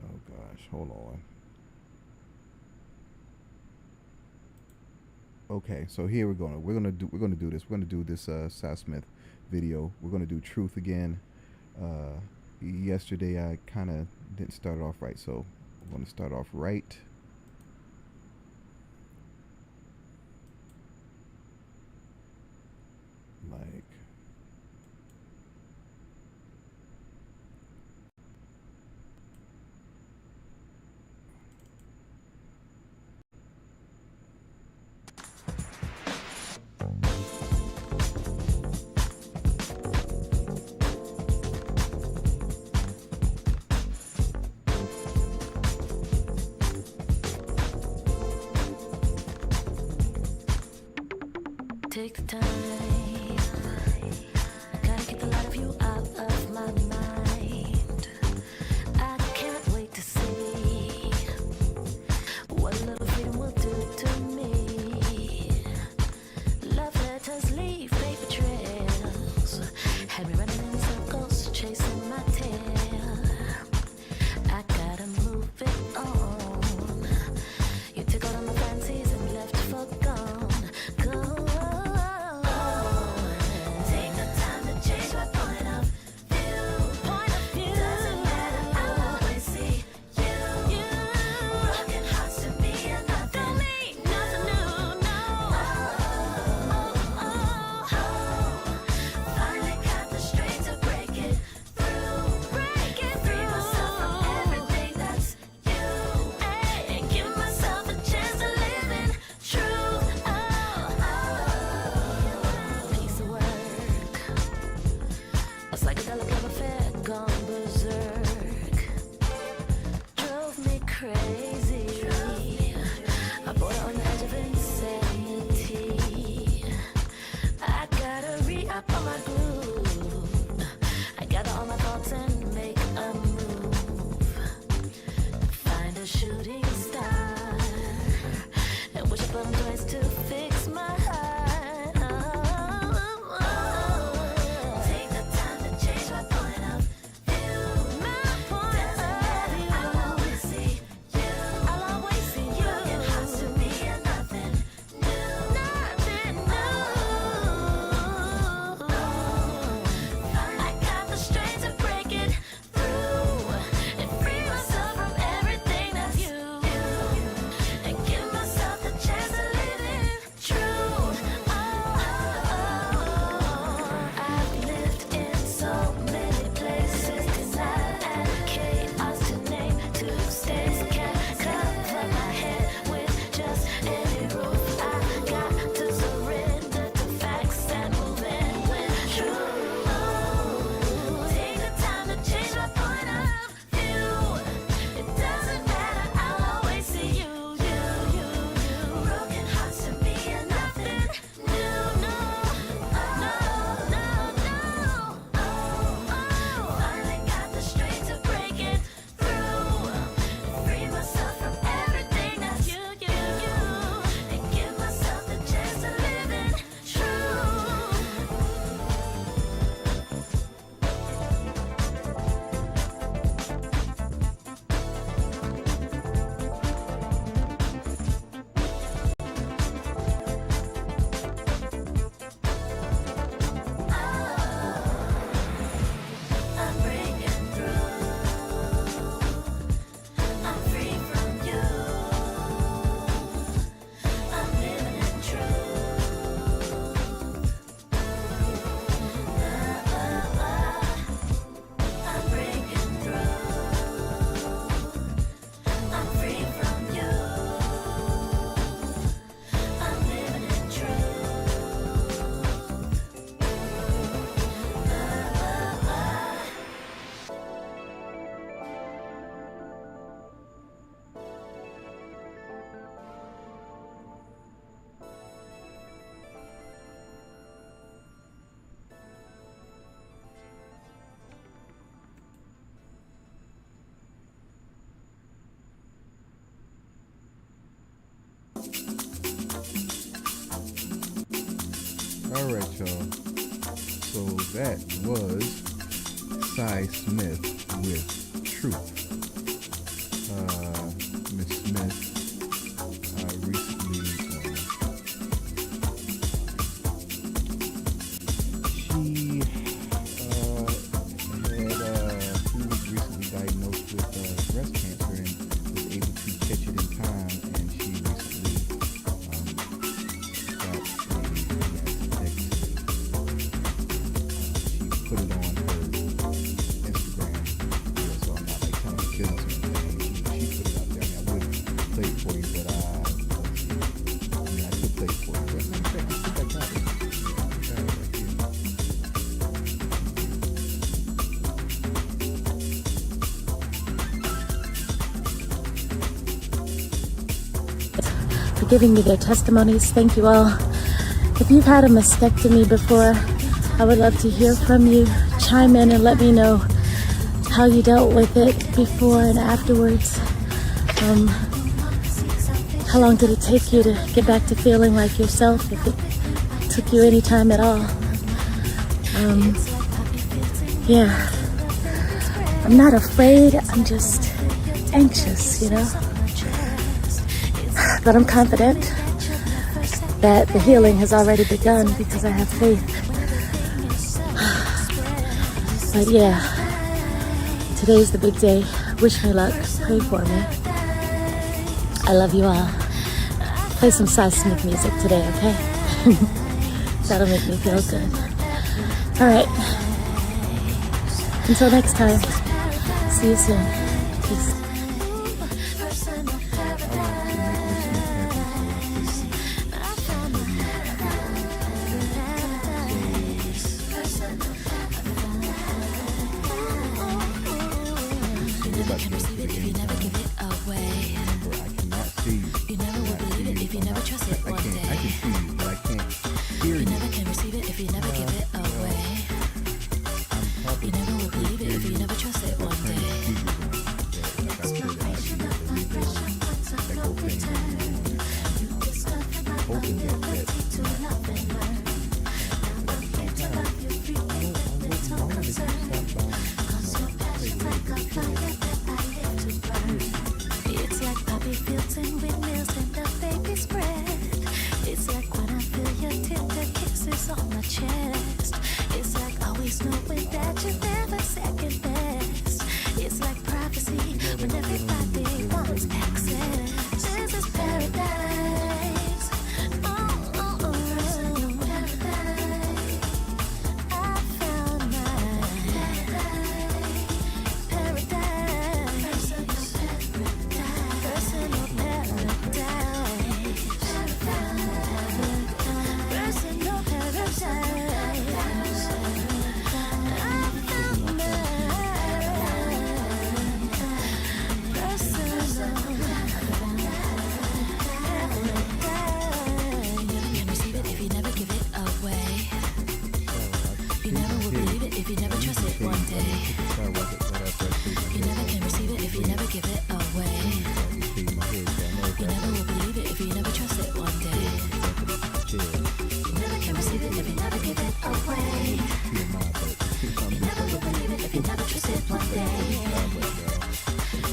Oh gosh, hold on. Okay, so here we're gonna do this. We're gonna do this Cy Smith video. We're gonna do Truth again. Uh, Yesterday I kind of didn't start off right, so I'm gonna start off right. Like, take the time. I gotta get the light of you out of my mind. I can't wait to see what a little freedom will do to me. Love letters leave paper trails. Had me running in circles, chasing my tail. I gotta move it on. You took all of my fancies and left for gone. Go. psychedelic love affair gone berserk. Drove me crazy. I border on the edge of insanity. I gotta re-up on my groove. I gather all my thoughts and make a move. Find a shooting star and wish upon twice to fix my heart. Take the time to change my point of view. My point of view. I'll always see you. I'll always see you. Broken hearts to me and nothing new. Nothing new. I got the strength to break it through and free myself from everything that's you. And give myself the chance to live it true. I've lived in so many places, denied and chaos to name two states. Can't cover my head with just any roof. I got to surrender to facts and move in with truth. Take the time to change my point of view. It doesn't matter, I'll always see you. Broken hearts to me and nothing new. No. Finally got the strength to break it through. Free myself from everything that's you. And give myself the chance to live it true. I'm breaking through. I'm free from you. I'm living in truth. I'm breaking through. I'm free from you. I'm living in All right, y'all. So that was Cy Smith with Truth. Miss Smith recently she was recently diagnosed with breast cancer and was able to catch it in time, and she recently got a she put it on her Instagram. So I'm not like telling her business or anything. She put it out there. I mean, I would play it for you, but I could play it for you. But I think I got it. For giving me their testimonies. Thank you all. If you've had a mastectomy before, I would love to hear from you. Chime in and let me know how you dealt with it before and afterwards. How long did it take you to get back to feeling like yourself, if it took you any time at all? Yeah, I'm not afraid, I'm just anxious, But I'm confident that the healing has already begun because I have faith. But yeah, today's the big day. Wish me luck. Pray for me. I love you all. Play some Cy Smith music today, okay? That'll make me feel good. All right. Until next time. See you soon. Peace. can goes to receive it the if you never give it away. Remember, I cannot see you. You never will believe it if you never trust it one day. I can see you, but I can't hear You you. never can receive it if you never give it away. You never will believe it if you never trust it one day. Like I said, I see the echo thing hoping that It's like poppy fields and windmills and the baby's breath. It's like when I feel your tender kisses on my chest. It's like always knowing that you never second best. It's like prophecy when everybody wants access. This is paradise. Oh, oh, oh. I found my paradise. Personal paradise. Personal paradise. If you never trust it one day, you never can receive it if you never give it away. You never will believe it if you never trust it one day. You never can receive it if you never give it away. You never will believe it if you never trust it one day.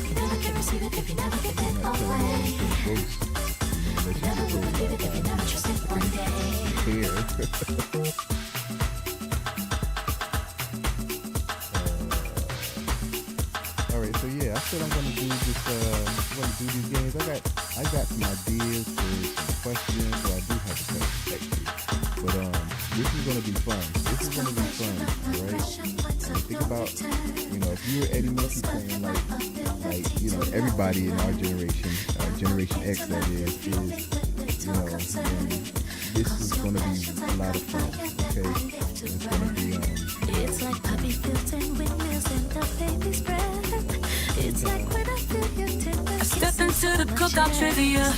You never can receive it if you never give it away. You never will believe it if you never trust it one day. Alright, so yeah, I said I'm gonna do this these games. I got some ideas for some questions, so I do have to text you. But this is gonna be fun. Alright? And think about, if you were Eddie Murphy playing like everybody in our generation, Generation X that is, then this is gonna be a lot of fun, okay? And it's gonna be It's like poppy fields and windmills and the baby's breath. It's like when I feel your tender I step into the cookout trivia.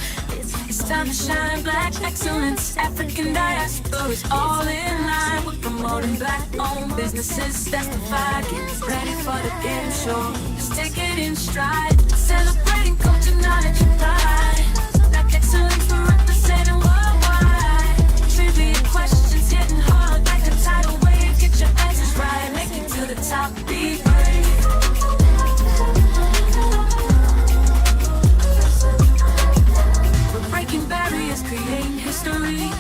It's time to shine black excellence. African diaspora is all in line. We're promoting black-owned businesses. That's the vibe. Get ready for the game show. Just take it in stride. Celebrating culture, knowledge, and pride. Black excellence, we're representing worldwide. Trivia questions hitting hard like a tidal wave. Get your answers right. Make it to the top. Be brave. Breaking barriers, creating history.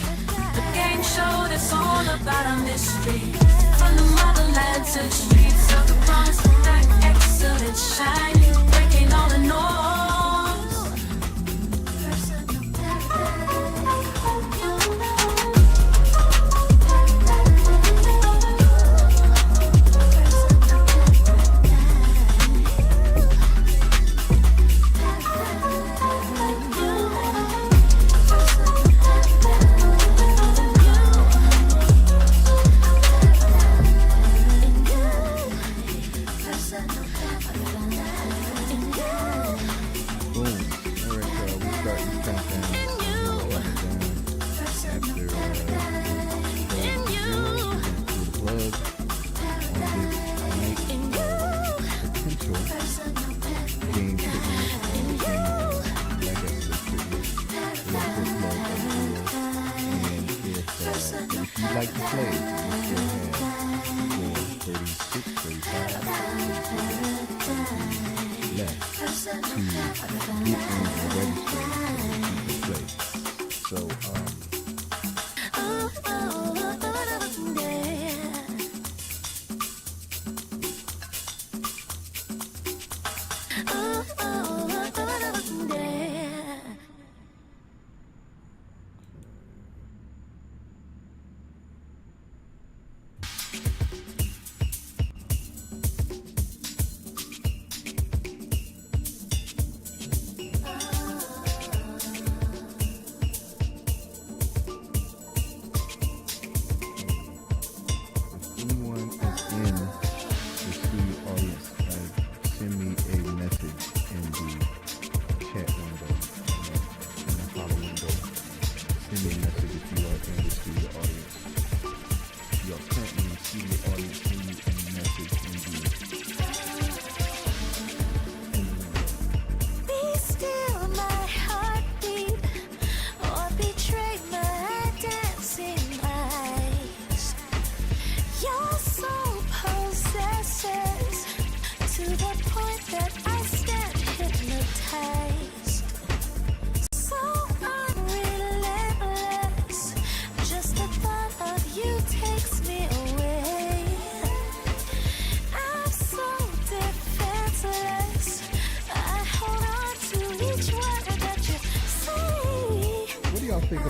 The game show that's all about our mystery. From the motherland to the streets of the Bronx, black excellence shining, breaking all the norms. Like to play, we still have 36, 35, left to get in and register to play. So,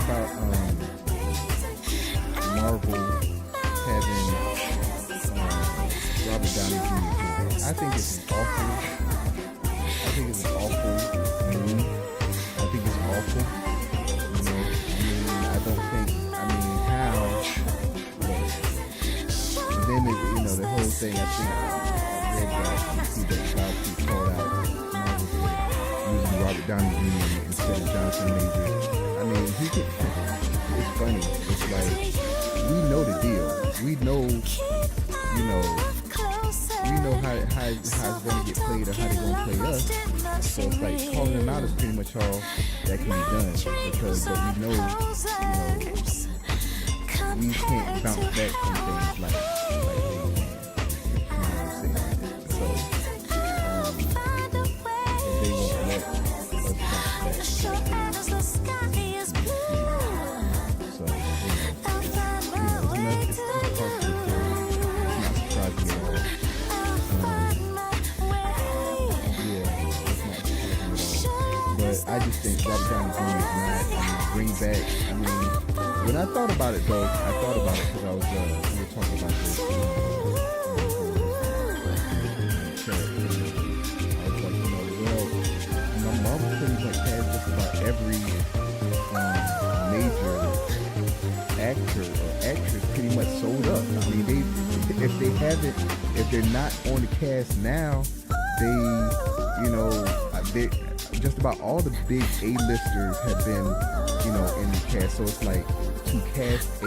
about Marvel having Robert Downey Jr. I think it's awful. I think it's an awful move. I think it's awful. You know, I don't think. How? Look. And then the whole thing. I think I read that you see that Bob called out Marvel using Robert Downey Jr. instead of Jonathan Majors. He could. It's funny. It's like we know the deal. We know, how it's going to get played or how they're going to play us. So it's like calling them out is pretty much all that can be done but we know, we can't bounce back from things like they can. You know what I'm saying? So, they won't let us bounce back. So, it's not surprising at all. But I just think Robert Downey Jr. is not bring back. When I thought about it though, because I was we were talking about this. I was like, my Marvel pretty much has just about every major actor or actress pretty much sold up. If they're not on the cast now, they just about all the big A-listers have been, in the cast. So it's like to cast a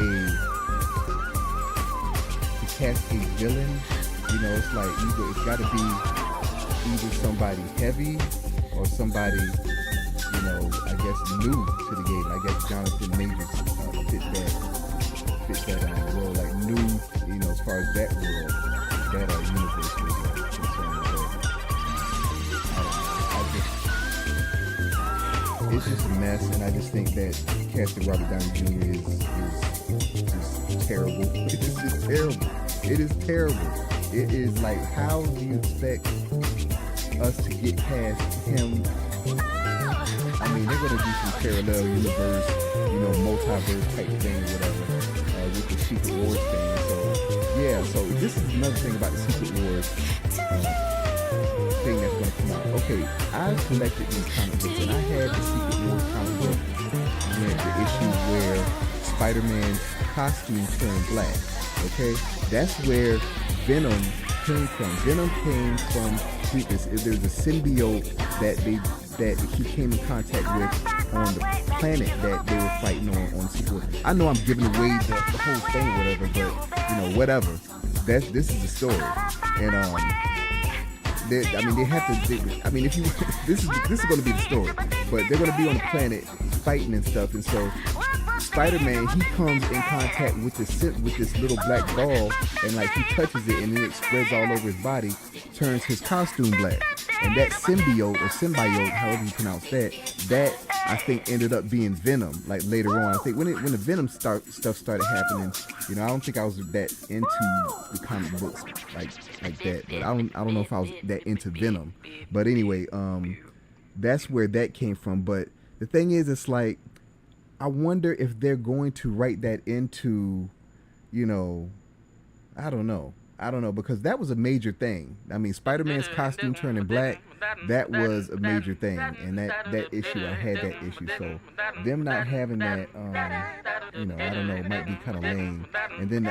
villain, it's like it's got to be either somebody heavy or somebody, I guess new to the game. I guess Jonathan Majors fit that role, like new, as far as that world, that universe was concerned. It's just a mess, and I just think that casting Robert Downey Jr. is terrible. It's just terrible. It is terrible. It is like, how do you expect us to get past him? They're going to do some parallel universe, multiverse type thing, whatever, with the Secret Wars thing. So this is another thing about the Secret Wars thing that's going to come out. Okay, I collected these comic books, and I had the Secret Wars comic book when the issue where Spider-Man's costume turned black. Okay, that's where Venom came from. Venom came from there's a symbiote that he came in contact with on the planet that they were fighting on Secret Wars. I know I'm giving away the whole thing, whatever, but whatever. This is the story, and they have to. If you this is going to be the story, but they're going to be on the planet fighting and stuff, and so Spider-Man, he comes in contact with this little black ball, and like he touches it, and then it spreads all over his body, turns his costume black, and that symbiote, however you pronounce that I think ended up being Venom. Like later on, I think when the Venom stuff started happening, I don't think I was that into the comic books like that, but I don't know if I was that into Venom. But anyway, that's where that came from. But the thing is, it's like, I wonder if they're going to write that into, I don't know, because that was a major thing. Spider-Man's costume turning black, that was a major thing, and that issue, I had that issue. So them not having that, I don't know, it might be kind of lame. And then,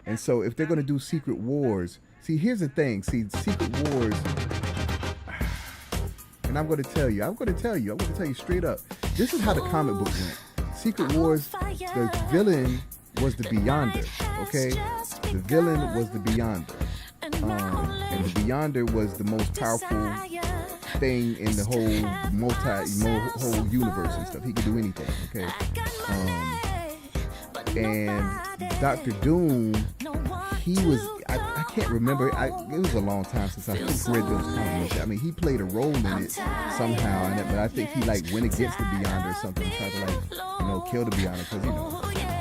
and so if they're going to do Secret Wars, see, here's the thing. See, Secret Wars, and I'm going to tell you straight up. This is how the comic book went. Secret Wars, the villain was the Beyonder, okay? The villain was the Beyonder. And the Beyonder was the most powerful thing in the whole universe and stuff. He could do anything, okay? And Dr. Doom, he was, I can't remember, it was a long time since I read those comics. He played a role in it somehow, but I think he went against the Beyonder or something and tried to kill the Beyonder, because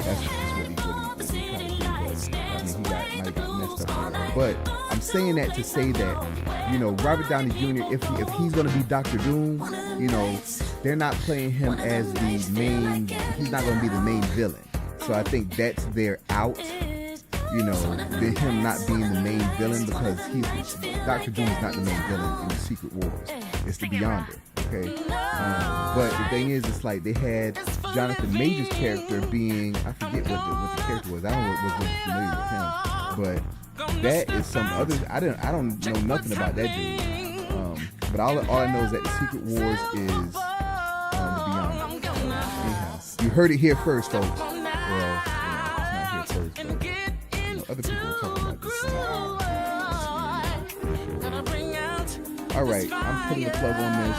that's what he kind of did. He got messed up. But I'm saying that to say that, Robert Downey Jr., if he's gonna be Dr. Doom, they're not playing him as the main. He's not going to be the main villain. So I think that's their out. You know, him not being the main villain, because Dr. Doom is not the main villain in the Secret Wars. It's the Beyonder. Okay, but the thing is, it's like they had Jonathan Major's character being, I forget what the character was. I wasn't familiar with him, but that is some other. I don't know nothing about that dude. But all I know is that the Secret Wars is the Beyonder. Anyhow, you heard it here first, folks. Well, it's not here first, but other people are talking about this. All right, I'm putting the plug on this.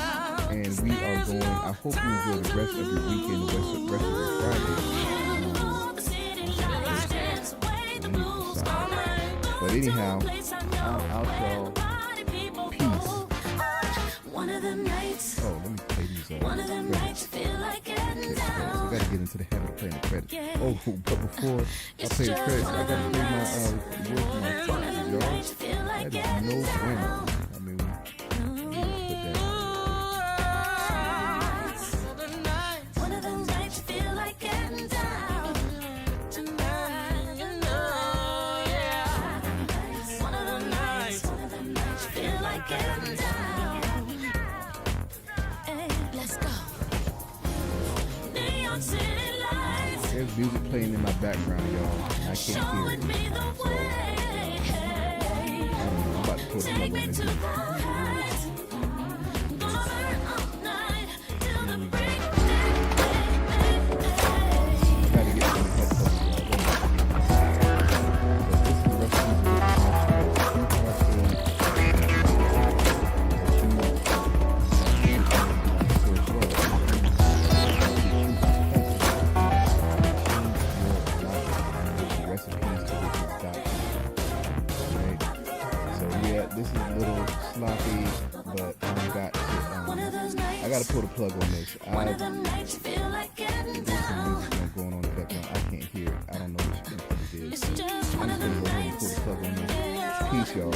And we are going. I hope you enjoy the rest of your weekend, the rest of your Friday. But anyhow, I'll tell peace. Oh, let me play these credits. Okay, so we gotta get into the habit of playing the credits. Oh, but before I play the credits, I gotta play my taxes, y'all. That is no brainer. I mean, we need to put that. There's music playing in my background, y'all. I can't hear it. So, I'm about to put a plug on this. Gotta get some headphones, this is a little sloppy, but I gotta pull the plug on this. There's some music going on in the background. I can't hear it. I don't know which input it is. I'm just gonna go ahead and pull the plug on this. Peace, y'all.